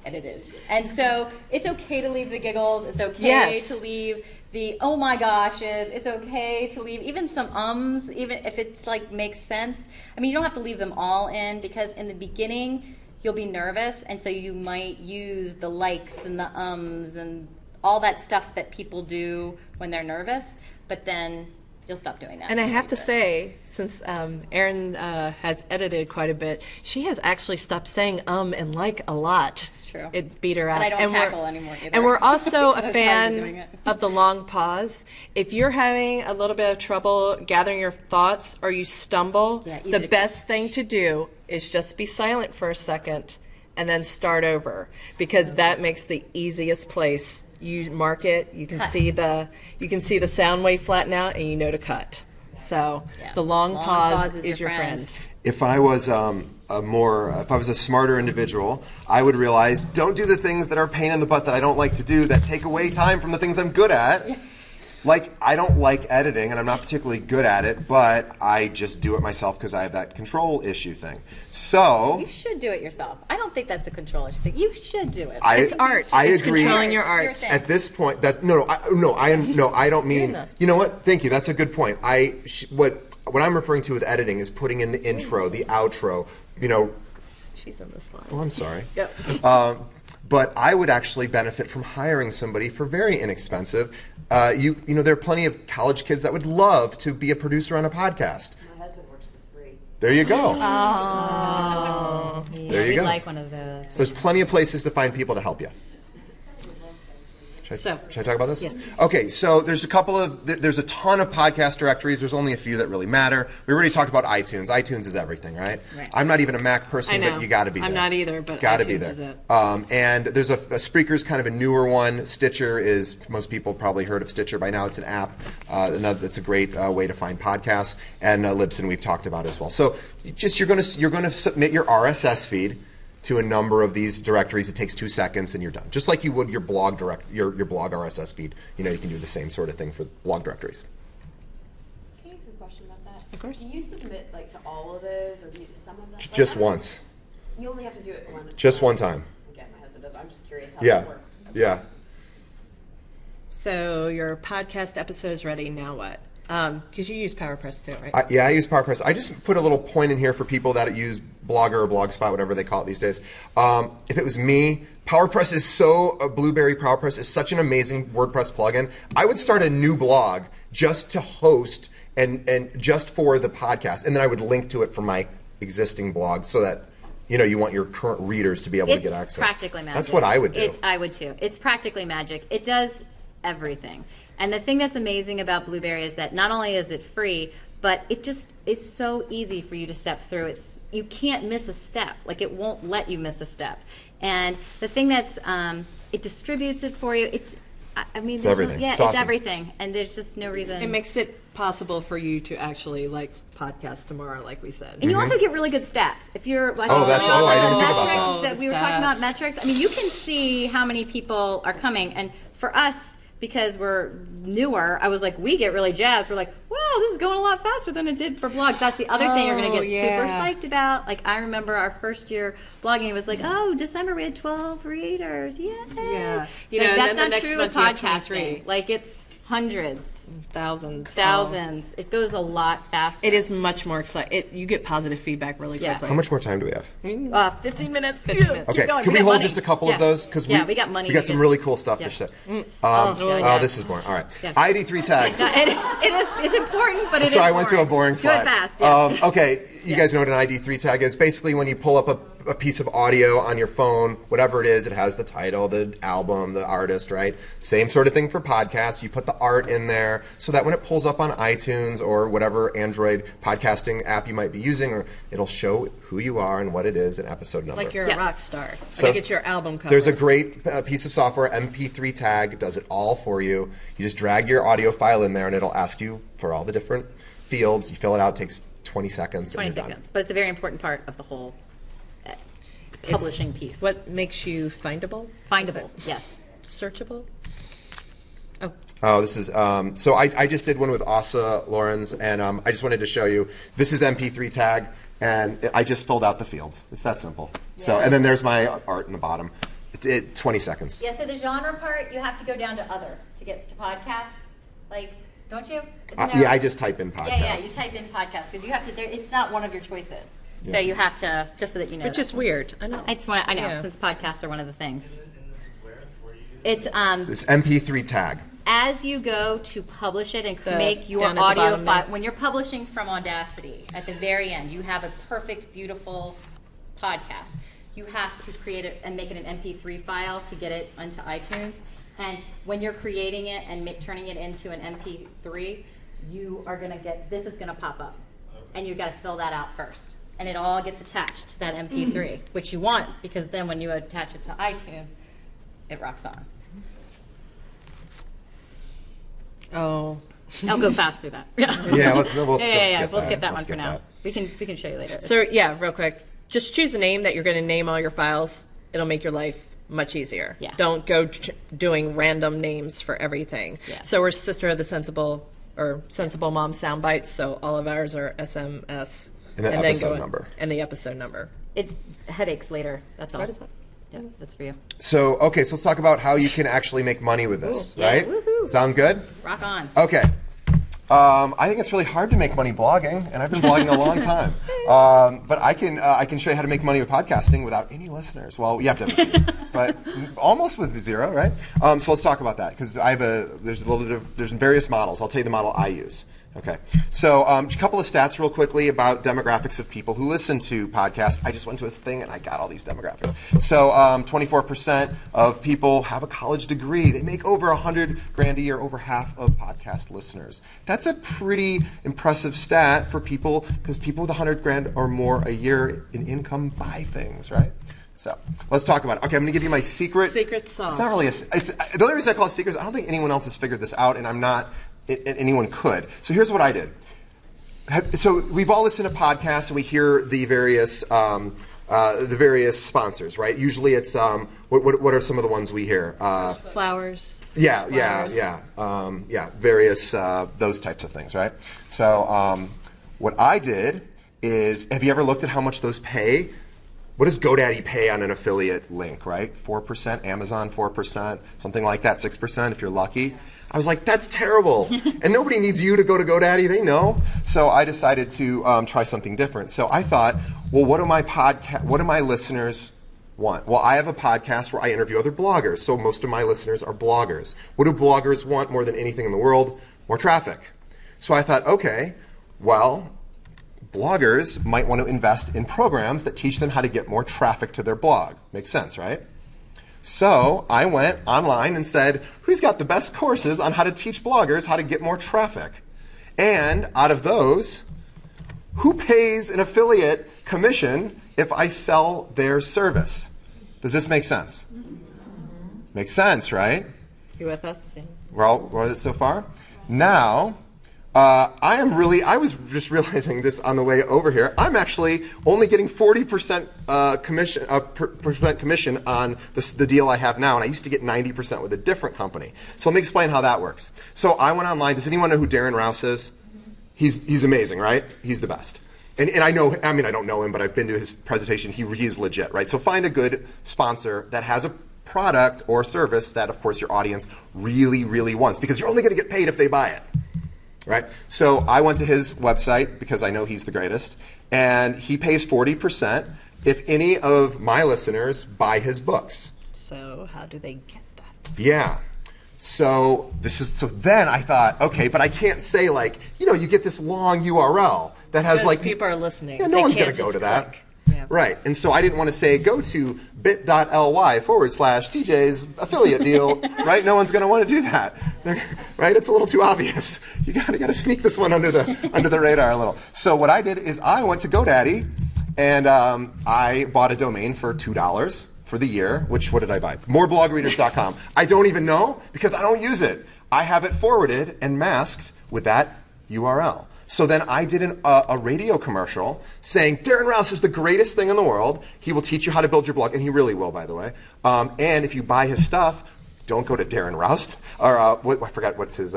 edited. And so it's okay to leave the giggles. It's okay to leave the oh my goshes. It's okay to leave even some ums, even if it's like makes sense. I mean, you don't have to leave them all in, because in the beginning you'll be nervous, and so you might use the likes and the ums and all that stuff that people do when they're nervous, but then you'll stop doing that. and I have to say, since Erin has edited quite a bit, she has actually stopped saying and like a lot. It's true. It beat her out. And I don't we're- cackle anymore either. And we're also a I was tired of doing fan it. of the long pause. If you're having a little bit of trouble gathering your thoughts, or you stumble, Yeah, easy the to best thing to do is just be silent for a second and then start over, because that makes the easiest place. You mark it, you can see the sound wave flatten out, and you know to cut. So the long pause is your friend. If I was if I was a smarter individual, I would realize, don't do the things that are a pain in the butt that I don't like to do, that take away time from the things I'm good at. Yeah. Like, I don't like editing, and I'm not particularly good at it, but I just do it myself because I have that control issue thing. So You should do it yourself. I don't think that's a control issue thing. You should do it. It's art. I It's agree. controlling your It's your art. thing. At this point, I don't mean. You know what? Thank you. That's a good point. What I'm referring to with editing is putting in the intro, the outro. She's on the slide. Oh, I'm sorry. Yep. But I would actually benefit from hiring somebody for very inexpensive. There are plenty of college kids that would love to be a producer on a podcast. My husband works for free. There you go. Oh, There you we'd go. like one of those. So there's plenty of places to find people to help you. Should I talk about this? Yes. Okay, so there's a ton of podcast directories. There's only a few that really matter. We already talked about iTunes. iTunes is everything, right? I'm not even a Mac person, but you got to be there. I'm not either, but gotta iTunes be there. is it. And there's a Spreaker's kind of a newer one. Stitcher is, most people probably heard of Stitcher by now. It's an app. That's a great way to find podcasts. And Libsyn we've talked about as well. So you're going to submit your RSS feed to a number of these directories. It takes 2 seconds and you're done. Just like you would your blog your blog RSS feed. You can do the same sort of thing for blog directories. Can I ask a question about that? Of course. Do you submit to all of those, or do you do some of them? Just once. You only have to do it one. Just one time. Again, my husband does. I'm just curious how Yeah. that works. Yeah. So your podcast episode's ready. Now what? Because you use PowerPress too, right? I use PowerPress. I just put a little point in here for people that use Blogger or Blogspot, whatever they call it these days. If it was me, PowerPress is Blueberry PowerPress is such an amazing WordPress plugin. I would start a new blog just to host and just for the podcast, and then I would link to it from my existing blog so that you want your current readers to be able to get access. It's practically magic. That's what I would do. I would too. It's practically magic. It does everything. And the thing that's amazing about Blueberry is that not only is it free, but it just is so easy for you to step through. You can't miss a step. Like, it won't let you miss a step. And the thing that's, it distributes it for you. It's everything. It's awesome. everything. And there's just no reason. It makes it possible for you to actually podcast tomorrow, like we said. And you also get really good stats. If you're like, I didn't think about that. We were talking about metrics. I mean, you can see how many people are coming. And for us, because we're newer, I was like, we get really jazzed. We're like, wow, this is going a lot faster than it did for blog. That's the other thing you're going to get super psyched about. Like, I remember our first year blogging, it was like, oh, December we had 12 readers. Yay. Yeah. That's not true with podcasting. Like, it's hundreds. Thousands. It goes a lot faster. It is much more exciting. You get positive feedback really quickly. How much more time do we have? 15 minutes. 15 minutes. Okay, can we hold just a couple of those? Because we got money. We got some really cool stuff to share. This is boring. All right. Yeah. ID3 tags. It's important, but Sorry, I went to a boring slide. Do it fast. Okay, you guys know what an ID3 tag is. Basically, when you pull up a piece of audio on your phone, whatever it is, it has the title, the album, the artist, right? Same sort of thing for podcasts. You put the art in there so that when it pulls up on iTunes or whatever Android podcasting app you might be using, or it'll show who you are and what it is and episode number. Like you're a rock star. So like it's your album cover. There's a great piece of software, MP3 Tag. It does it all for you. You just drag your audio file in there and it'll ask you for all the different fields. You fill it out. It takes 20 seconds. 20 and you're seconds. Done. But it's a very important part of the whole publishing piece. What makes you findable? Findable, yes. Searchable? Oh, this is, so I just did one with Asa Lorenz, and I just wanted to show you. This is MP3 Tag, and I just filled out the fields. It's that simple. Yeah. So, and then there's my art in the bottom. 20 seconds. Yeah, so the genre part, you have to go down to other to get to podcast. Like, don't you? Yeah, I just type in podcast. Yeah, you type in podcast because you have to, it's not one of your choices. Yeah. So you have to, just so that you know. Which is weird. I know. I know, since podcasts are one of the things. It's this MP3 Tag. As you go to publish it and make your audio file, when you're publishing from Audacity, at the very end, you have a perfect, beautiful podcast. You have to create it and make it an MP3 file to get it onto iTunes. And when you're creating it and turning it into an MP3, you are going to get, this is going to pop up. And you've got to fill that out first. And it all gets attached to that MP3, which you want, because then when you attach it to iTunes, it rocks on. Oh. I'll go fast through that. We'll skip that one for now. We can show you later. So yeah, real quick, just choose a name that you're going to name all your files. It'll make your life much easier. Yeah. Don't go doing random names for everything. Yeah. So we're Sister of the Sensible Mom Sound Bites. So all of ours are SMS. And the episode number. And the episode number. It headaches later. That's all. What is that? Yeah, that's for you. So, okay, so let's talk about how you can actually make money with this, right? Woohoo. Sound good? Rock on. Okay. I think it's really hard to make money blogging, and I've been blogging a long time. But I can show you how to make money with podcasting without any listeners. Well, you have to have a few, but almost with 0, right? So let's talk about that, because there's various models. I'll tell you the model I use. Okay, so a couple of stats real quickly about demographics of people who listen to podcasts. I just went to this thing and I got all these demographics. So 24% of people have a college degree. They make over $100,000 a year, over half of podcast listeners. That's a pretty impressive stat for people, because people with $100,000 or more a year in income buy things, right? So let's talk about it. Okay, I'm going to give you my secret sauce. It's not really the only reason I call it secret is I don't think anyone else has figured this out, and I'm not. Anyone could. So here's what I did. So we've all listened to podcasts and we hear the various sponsors, right? Usually it's what are some of the ones we hear? Flowers. Various those types of things, right? So what I did is, have you ever looked at how much those pay? What does GoDaddy pay on an affiliate link, right? 4%, Amazon 4%, something like that, 6% if you're lucky. I was like, that's terrible. And nobody needs you to go to GoDaddy, they know. So I decided to try something different. So I thought, well, what do my listeners want? Well, I have a podcast where I interview other bloggers, so most of my listeners are bloggers. What do bloggers want more than anything in the world? More traffic. So I thought, okay, well, bloggers might want to invest in programs that teach them how to get more traffic to their blog. Makes sense, right? So I went online and said, who's got the best courses on how to teach bloggers how to get more traffic? And out of those, who pays an affiliate commission if I sell their service? Does this make sense? Makes sense, right? You with us? Yeah. We're all with it so far? Now, I was just realizing this on the way over here, I'm actually only getting 40% commission on the deal I have now, and I used to get 90% with a different company. So let me explain how that works. So I went online. Does anyone know who Darren Rouse is? He's amazing, right? He's the best. And I don't know him, but I've been to his presentation. He is legit, right? So find a good sponsor that has a product or service that, of course, your audience really, really wants, because you're only going to get paid if they buy it. Right? So I went to his website because I know he's the greatest, and he pays 40% if any of my listeners buy his books. So how do they get that? Yeah. So then I thought, okay, but I can't say you get this long URL that has because people are listening. Yeah, no one's going to go to that. Yeah. Right. And so I didn't want to say go to bit.ly/DJ's affiliate deal, right? No one's going to want to do that. Right? It's a little too obvious. You got to sneak this one under the radar a little. So what I did is I went to GoDaddy and I bought a domain for $2 for the year, what did I buy? Moreblogreaders.com. I don't even know because I don't use it. I have it forwarded and masked with that URL. So then I did a radio commercial saying, Darren Rouse is the greatest thing in the world. He will teach you how to build your blog, and he really will, by the way. And if you buy his stuff, don't go to Darren Rouse, or I forgot what's his,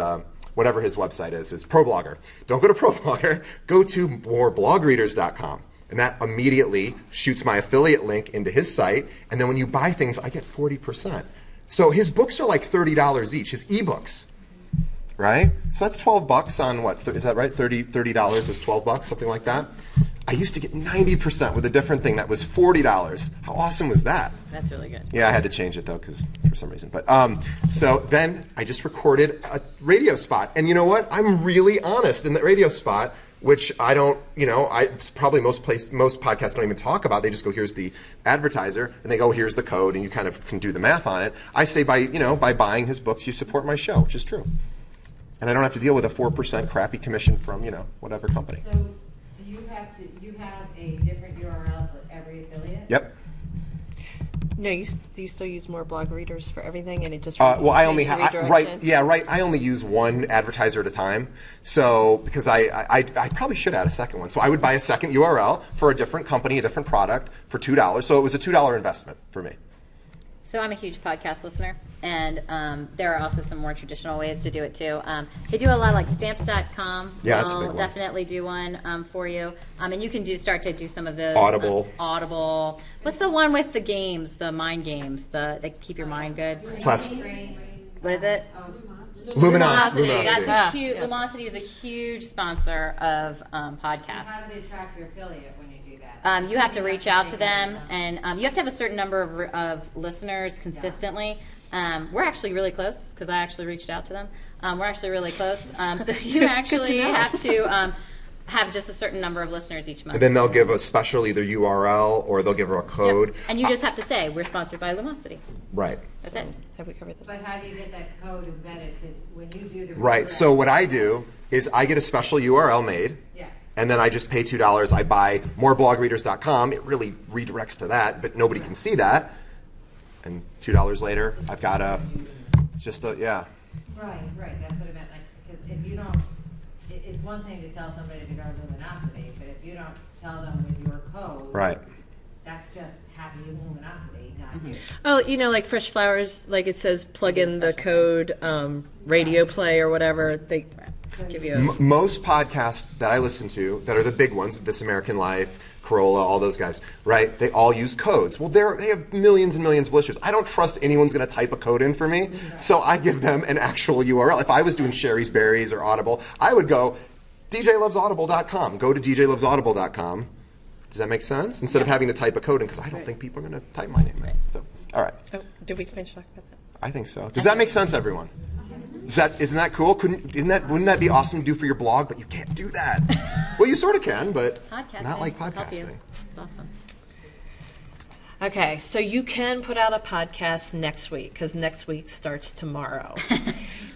whatever his website is ProBlogger. Don't go to ProBlogger. Go to moreblogreaders.com. And that immediately shoots my affiliate link into his site. And then when you buy things, I get 40%. So his books are like $30 each, his ebooks. Right? So that's $12 on what? Is that right? $30 is $12, something like that. I used to get 90% with a different thing that was $40. How awesome was that? That's really good. Yeah, I had to change it though because for some reason. But so then I just recorded a radio spot, and you know what? I'm really honest in that radio spot, which I don't. It's probably most podcasts don't even talk about. They just go, here's the advertiser, and they go, here's the code, and you kind of can do the math on it. I say by buying his books, you support my show, which is true. And I don't have to deal with a 4% crappy commission from, whatever company. So do you have a different URL for every affiliate? Yep. No, you still use more blog readers for everything, and it just well, I only have I only use one advertiser at a time. So because I probably should add a second one. So I would buy a second URL for a different company, a different product for $2. So it was a $2 investment for me. So I'm a huge podcast listener, and there are also some more traditional ways to do it too. They do a lot like stamps.com. Yeah, that's a big one. Definitely do one for you. And you can start to do some of those. Audible. What's the one with the games, the mind games, they keep your mind good? Plus. What is it? Luminosity. That's a huge. Yes. Lumosity is a huge sponsor of podcasts. How do they track your affiliate when you do that? You have to reach out to them, and you have to have a certain number of listeners consistently. We're actually really close because I actually reached out to them. We're actually really close. So you actually have to have just a certain number of listeners each month. And then they'll give a special either URL or they'll give her a code. Yep. And you just have to say, we're sponsored by Lumosity. Right. That's it. Have we covered this? But how do you get that code embedded? Because when you do the Right. So what I do is I get a special URL made. Yeah. And then I just pay $2. I buy moreblogreaders.com. It really redirects to that, but nobody can see that. And $2 later, I've got yeah. Right. That's what I meant. Like, because if you don't, it's one thing to tell somebody to go to Luminosity, but if you don't tell them with your code, Right. that's just having Luminosity, not you. Oh, like Fresh Flowers, like it says, plug in the code radio play or whatever. They give you Most podcasts that I listen to that are the big ones, This American Life, Corolla, all those guys, right? They all use codes. Well, they have millions and millions of listeners. I don't trust anyone's going to type a code in for me, so I give them an actual URL. If I was doing Sherry's Berries or Audible, I would go djlovesaudible.com. Go to djlovesaudible.com. Does that make sense? Instead of having to type a code in, because I don't think people are going to type my name in. So, all right. Oh, did we finish talking about that? I think so. Does that make sense, everyone? Isn't that cool? Wouldn't that be awesome to do for your blog? But you can't do that. Well, you sort of can, but not like podcasting. It's awesome. Okay, so you can put out a podcast next week because next week starts tomorrow.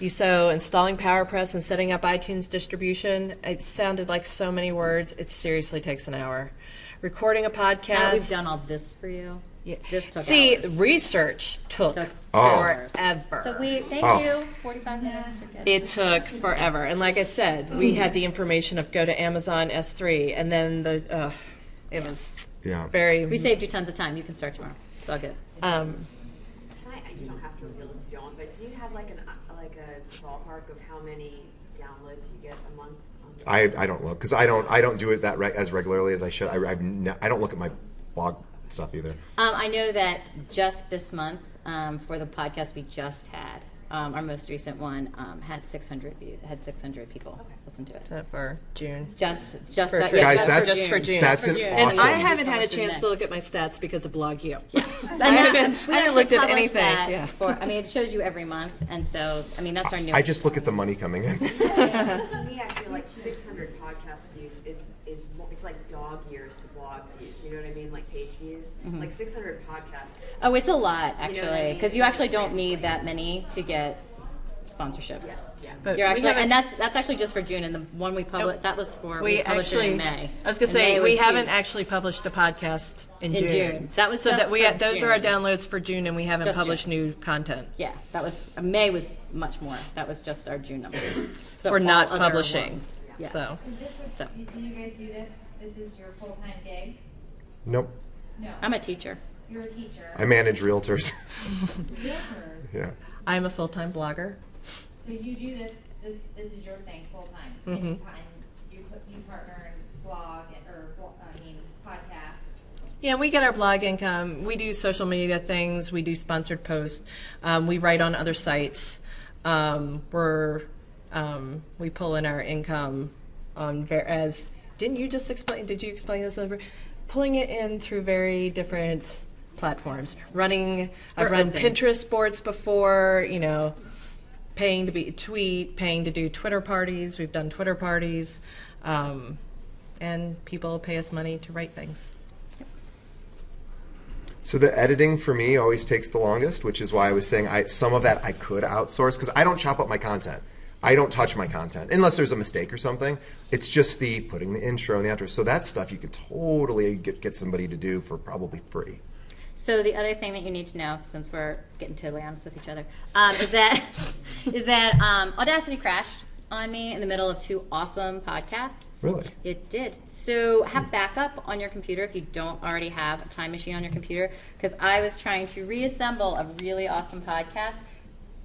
So installing PowerPress and setting up iTunes distribution, it sounded like so many words. It seriously takes an hour. Recording a podcast. Now we've done all this for you. Yeah. This took hours. Research took forever. So thank you. 45 minutes. It took forever. And like I said, we had the information of go to Amazon S3, and then it was very... We saved you tons of time. You can start tomorrow. It's all good. You don't have to reveal this if you don't want, but do you have like a ballpark of how many downloads you get a month? I don't look, because I don't do it as regularly as I should. I don't look at my blog stuff either. I know that just this month, for the podcast we just had, our most recent one had 600 views. Had 600 people listen to it. Is that for June? Just for that, June. Guys, just for June. That's an And awesome. I haven't had a chance to look at my stats because of BlogU. I haven't looked at anything. It shows you every month, and so that's our new. I just look at the money coming in. To me, I feel like 600 podcast views is it's like dog years to blog views. You know what I mean? Like page views. Like 600 podcasts. Oh, it's a lot actually, You know what I mean? because you actually don't need that many to get sponsorship. Yeah. But You're actually, and that's actually just for June, and the one we published that was for we published it in May. I was gonna say we haven't actually published a podcast in June. That was so just that we for those June. are our downloads for June, and we haven't Just published June. new content. Yeah, that was May was much more. That was just our June numbers. So for not all other publishing. ones. Yeah. So. Do you guys do this? This is your full-time gig? Nope. No. I'm a teacher. You're a teacher. I manage realtors. Realtors. Yeah. I'm a full-time blogger. So you do this is your thing full-time. Mm-hmm. And you partner in blog podcast. Yeah, we get our blog income. We do social media things. We do sponsored posts. We write on other sites. We pull in our income on didn't you just explain? Did you explain this over? Pulling it in through very different platforms. I've run Pinterest boards before. Paying to tweet, paying to do Twitter parties. We've done Twitter parties, and people pay us money to write things. So the editing for me always takes the longest, which is why I was saying some of that I could outsource, because I don't chop up my content. I don't touch my content unless there's a mistake or something. It's just the putting the intro and the outro. So that stuff you could totally get somebody to do for probably free. So the other thing that you need to know, since we're getting totally honest with each other, is that Audacity crashed on me in the middle of 2 awesome podcasts. Really? It did. So have backup on your computer if you don't already have a Time Machine on your computer, because I was trying to reassemble a really awesome podcast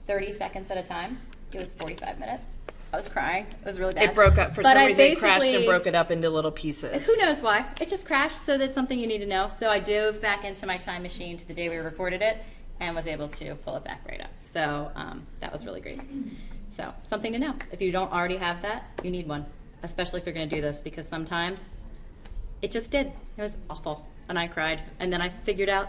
30 seconds at a time. It was 45 minutes. I was crying. It was really bad. It broke up for some reason. It crashed and broke it up into little pieces. Who knows why? It just crashed, so that's something you need to know. So I dove back into my Time Machine to the day we recorded it and was able to pull it back right up. So that was really great. So, something to know. If you don't already have that, you need one, especially if you're going to do this, because sometimes it just did. It was awful, and I cried, and then I figured out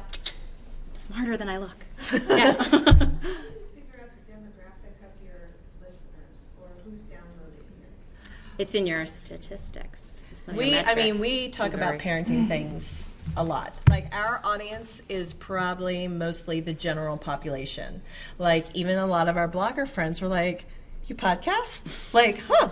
I'm smarter than I look. Yeah. How do you figure out the demographic of your listeners, or who's downloading here? It's in your statistics. It's in your We metrics. talk about parenting things a lot. Like, our audience is probably mostly the general population. Like, even a lot of our blogger friends were like, "You podcast?" Like, huh?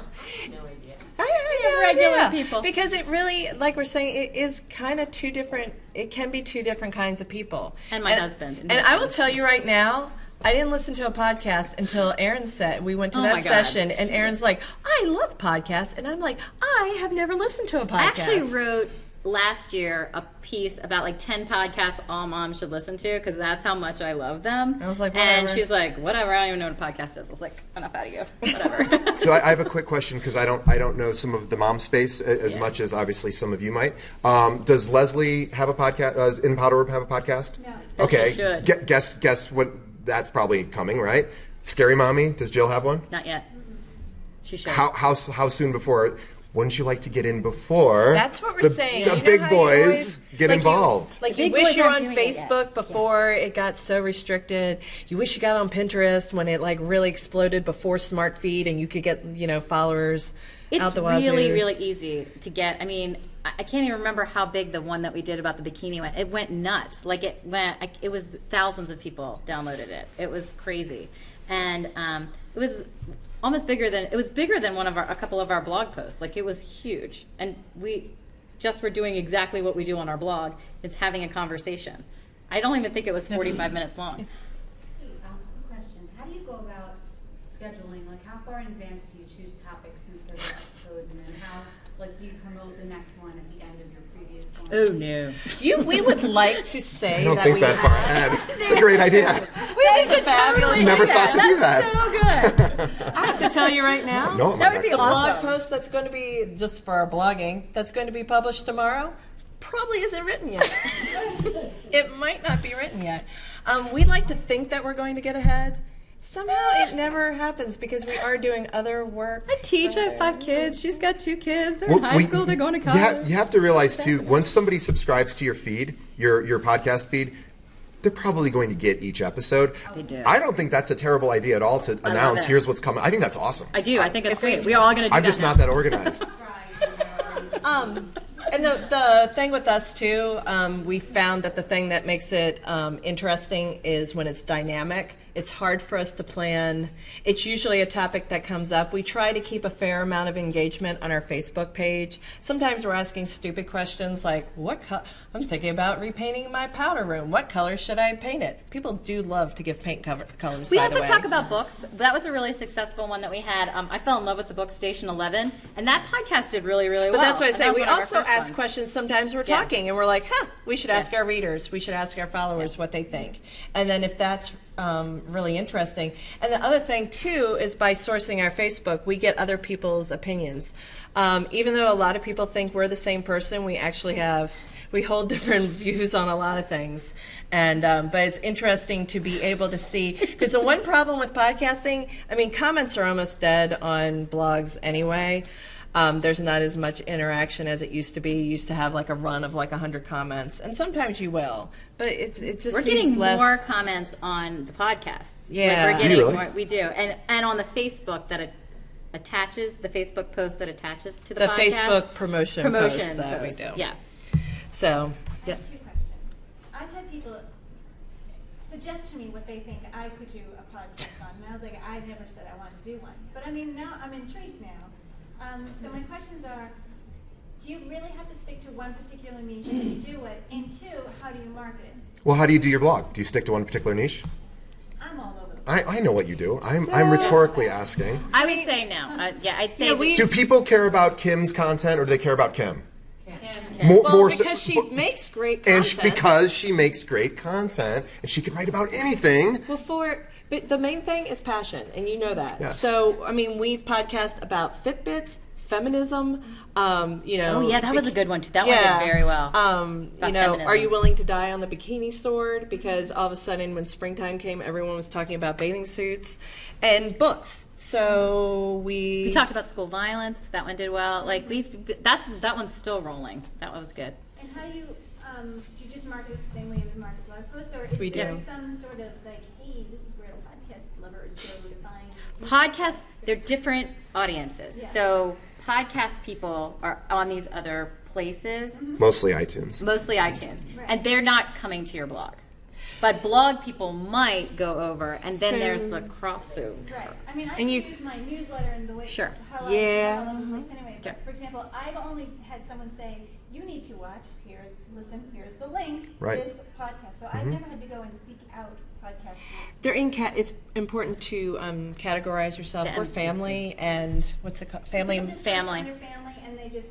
No idea. I had no Regular idea. people. Because it really, like we're saying, it is kind of two different. It can be two different kinds of people. And my husband. And I will tell you right now, I didn't listen to a podcast until Erin said, we went to Oh my that God. session, and Erin's like, "I love podcasts," and I'm like, "I have never listened to a podcast." I actually wrote last year a piece about like 10 podcasts all moms should listen to, because that's how much I love them. I was like, and whatever. she's like, whatever, I don't even know what a podcast is. I was like, enough out of you. Whatever. So I have a quick question, because I don't know some of the mom space as much as obviously some of you might. Does Leslie have a podcast? Does In Powder Room have a podcast? No. Okay. She should. Guess what? That's probably coming, right? Scary Mommy. Does Jill have one? Not yet. She should. How soon before? Wouldn't you like to get in before? That's what we're the, saying. The You know big how you boys always- get like involved. Like, The you big wish boys you were aren't on doing it yet. Facebook before it got so restricted. You wish you got on Pinterest when it like really exploded before Smart Feed, and you could get followers It's out the wazoo. really, really easy to get. I mean, I can't even remember how big the one that we did about the bikini went. It went nuts. Like, it was thousands of people downloaded it. It was crazy. And it was almost bigger than a couple of our blog posts. Like, it was huge. And we just were doing exactly what we do on our blog. It's having a conversation. I don't even think it was 45 minutes long. Hey, question. How do you go about scheduling? Like, how far in advance do you choose topics and schedule episodes? And then how, like, do you promote the next one at the end of your previous one? Oh, no. We would like to say I don't that think we that far ahead. It's a great idea. We should totally Never thought to do that. So good. I have to tell you right now. No, That would be The blog awesome. post that's going to be just for our blogging that's going to be published tomorrow probably isn't written yet. It might not be written yet. We'd like to think that we're going to get ahead. Somehow it never happens because we are doing other work. I teach. I have 5 kids. She's got 2 kids. They're in high school. They're going to college. You have to realize too, once somebody subscribes to your feed, your podcast feed, they're probably going to get each episode. They do. I don't think that's a terrible idea at all to announce, it. here's what's coming. I think that's awesome. I do. I think it's great. We are all going to do I'm that just now. not that organized. And the thing with us too, we found that the thing that makes it interesting is when it's dynamic. It's hard for us to plan. It's usually a topic that comes up. We try to keep a fair amount of engagement on our Facebook page. Sometimes we're asking stupid questions like, I'm thinking about repainting my powder room. What color should I paint it? People do love to give paint colors, We by also the way. talk about books. That was a really successful one that we had. I fell in love with the book Station 11, and that podcast did really, really But well. that's what I And say. that was We one of our also first ask ones. questions. Sometimes we're Yeah. talking and we're like, we should ask Yeah. our readers. We should ask our followers what they think. And then if that's really interesting. And the other thing, too, is by sourcing our Facebook, we get other people's opinions. Even though a lot of people think we're the same person, we actually we hold different views on a lot of things. And but it's interesting to be able to see, because the one problem with podcasting, I mean, comments are almost dead on blogs anyway. There's not as much interaction as it used to be. You used to have like a run of like 100 comments, and sometimes you will, but it just We're seems getting less. more comments on the podcasts. Yeah. Like, we're Do you getting really? more. We do, and on the Facebook that attaches the Facebook post that attaches to the The podcast. Facebook promotion post that we do. Yeah. So I have 2 questions. I've had people suggest to me what they think I could do a podcast on, and I was like, I never said I wanted to do one. But I mean, now I'm intrigued now. So my questions are, do you really have to stick to one particular niche when you do it? And 2, how do you market it? Well, how do you do your blog? Do you stick to one particular niche? I'm all over the place. I know what you do. I'm rhetorically asking. I would say no. Yeah, I'd say Do people care about Kim's content, or do they care about Kim? well, so- because she makes great and content. because she makes great content, and she can write about anything. But the main thing is passion, and you know that. Yes. So, I mean, we've podcast about Fitbits, feminism. You know. Oh yeah, that was a good one too. That one did very well. You know, are you willing to die on the bikini sword? Because all of a sudden, when springtime came, everyone was talking about bathing suits and books. So we talked about school violence. That one did well. Like that one's still rolling. That one was good. And how do you just market it the same way you would market blog posts, or is there some sort of like, hey, this is where podcast lovers go to find podcasts? They're different audiences. Yeah. So podcast people are on these other places. Mostly iTunes. Right. And they're not coming to your blog. But blog people might go over, and then there's the crossover. Right. I mean, I can use my newsletter and the way how yeah. I all over the place anyway. But for example, I've only had someone say, you need to watch, here's the link, this podcast. So I've never had to go and seek out podcasts. It's important to categorize yourself. We're family, and what's it called? Family. And they just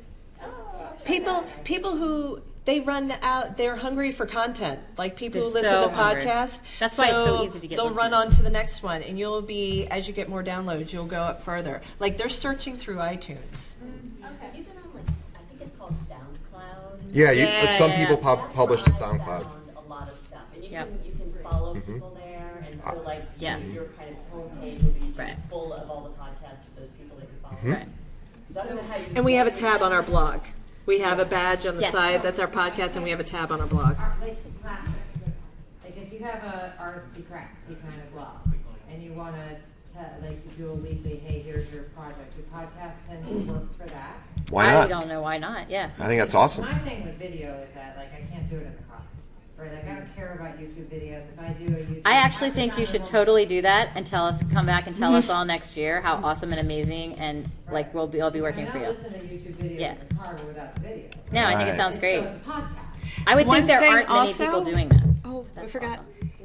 People who they run out, they're hungry for content. Like people who listen to podcasts. That's why it's so easy to get They'll listeners. run on to the next one, and you'll be, as you get more downloads, you'll go up further. Like they're searching through iTunes. Okay. You can on I think it's called SoundCloud. Yeah, some people publish to SoundCloud. A lot of stuff, and you Yep. can follow people there, and so like your kind of homepage will be full of all the podcasts of those people that you follow. Right. So I don't know how you And we have a tab on our blog. We have a badge on the side. That's our podcast, and we have a tab on our blog. Like classics. Like if you have a artsy craftsy kind of blog, and you want to like do a weekly, hey, here's your project. Your podcast tends to work for that. Why not? I don't know why not. Yeah. I think that's awesome. My thing with video is that like I can't do it in the car. Right? Like I don't care about YouTube videos. If I do a YouTube, I actually think you should totally do that and come back and tell us all next year how awesome and amazing and like I'll be working for you. I don't listen to YouTube videos in the car without the video. No, I think it sounds great. So it's a podcast. I would think there aren't many also- people doing that. Oh, I forgot.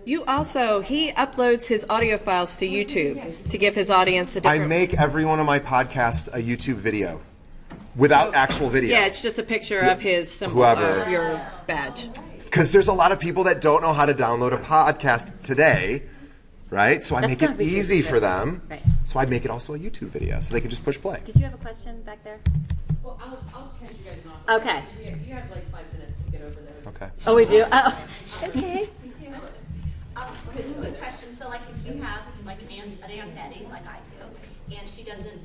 You also, he uploads his audio files to YouTube to give his audience a different... I make every one of my podcasts a YouTube video without actual video. Yeah, it's just a picture of his symbol, Whoever. of your badge. Because there's a lot of people that don't know how to download a podcast today, right? So I make it easy for them. Right. So I make it also a YouTube video, so they can just push play. Did you have a question back there? Well, I'll catch you guys off. Okay. You have like 5 minutes to get over there. Okay. Oh, we do? Oh, okay. So quick question. So like if you have like a young Betty, like I do, and she doesn't,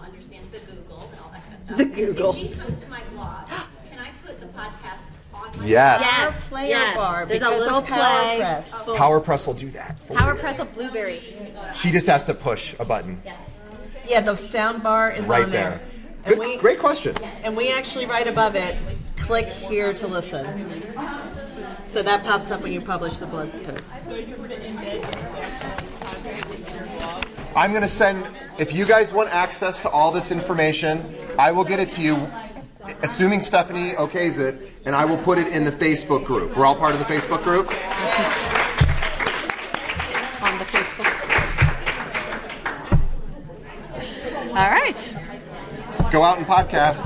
understand the Google and all that kind of stuff. The Google. If she comes to my blog, can I put the podcast on my Yes. blog? Player bar. There's a because little of play. PowerPress. PowerPress will do that for you. PowerPress of Blueberry. She just has to push a button. Yeah, the sound bar is Right on there. there. And Great question. And we actually write above it, click here to listen. So that pops up when you publish the blog post. I'm going to send, if you guys want access to all this information, I will get it to you, assuming Stephanie okays it, and I will put it in the Facebook group. We're all part of the Facebook group? On the Facebook. All right. Go out and podcast.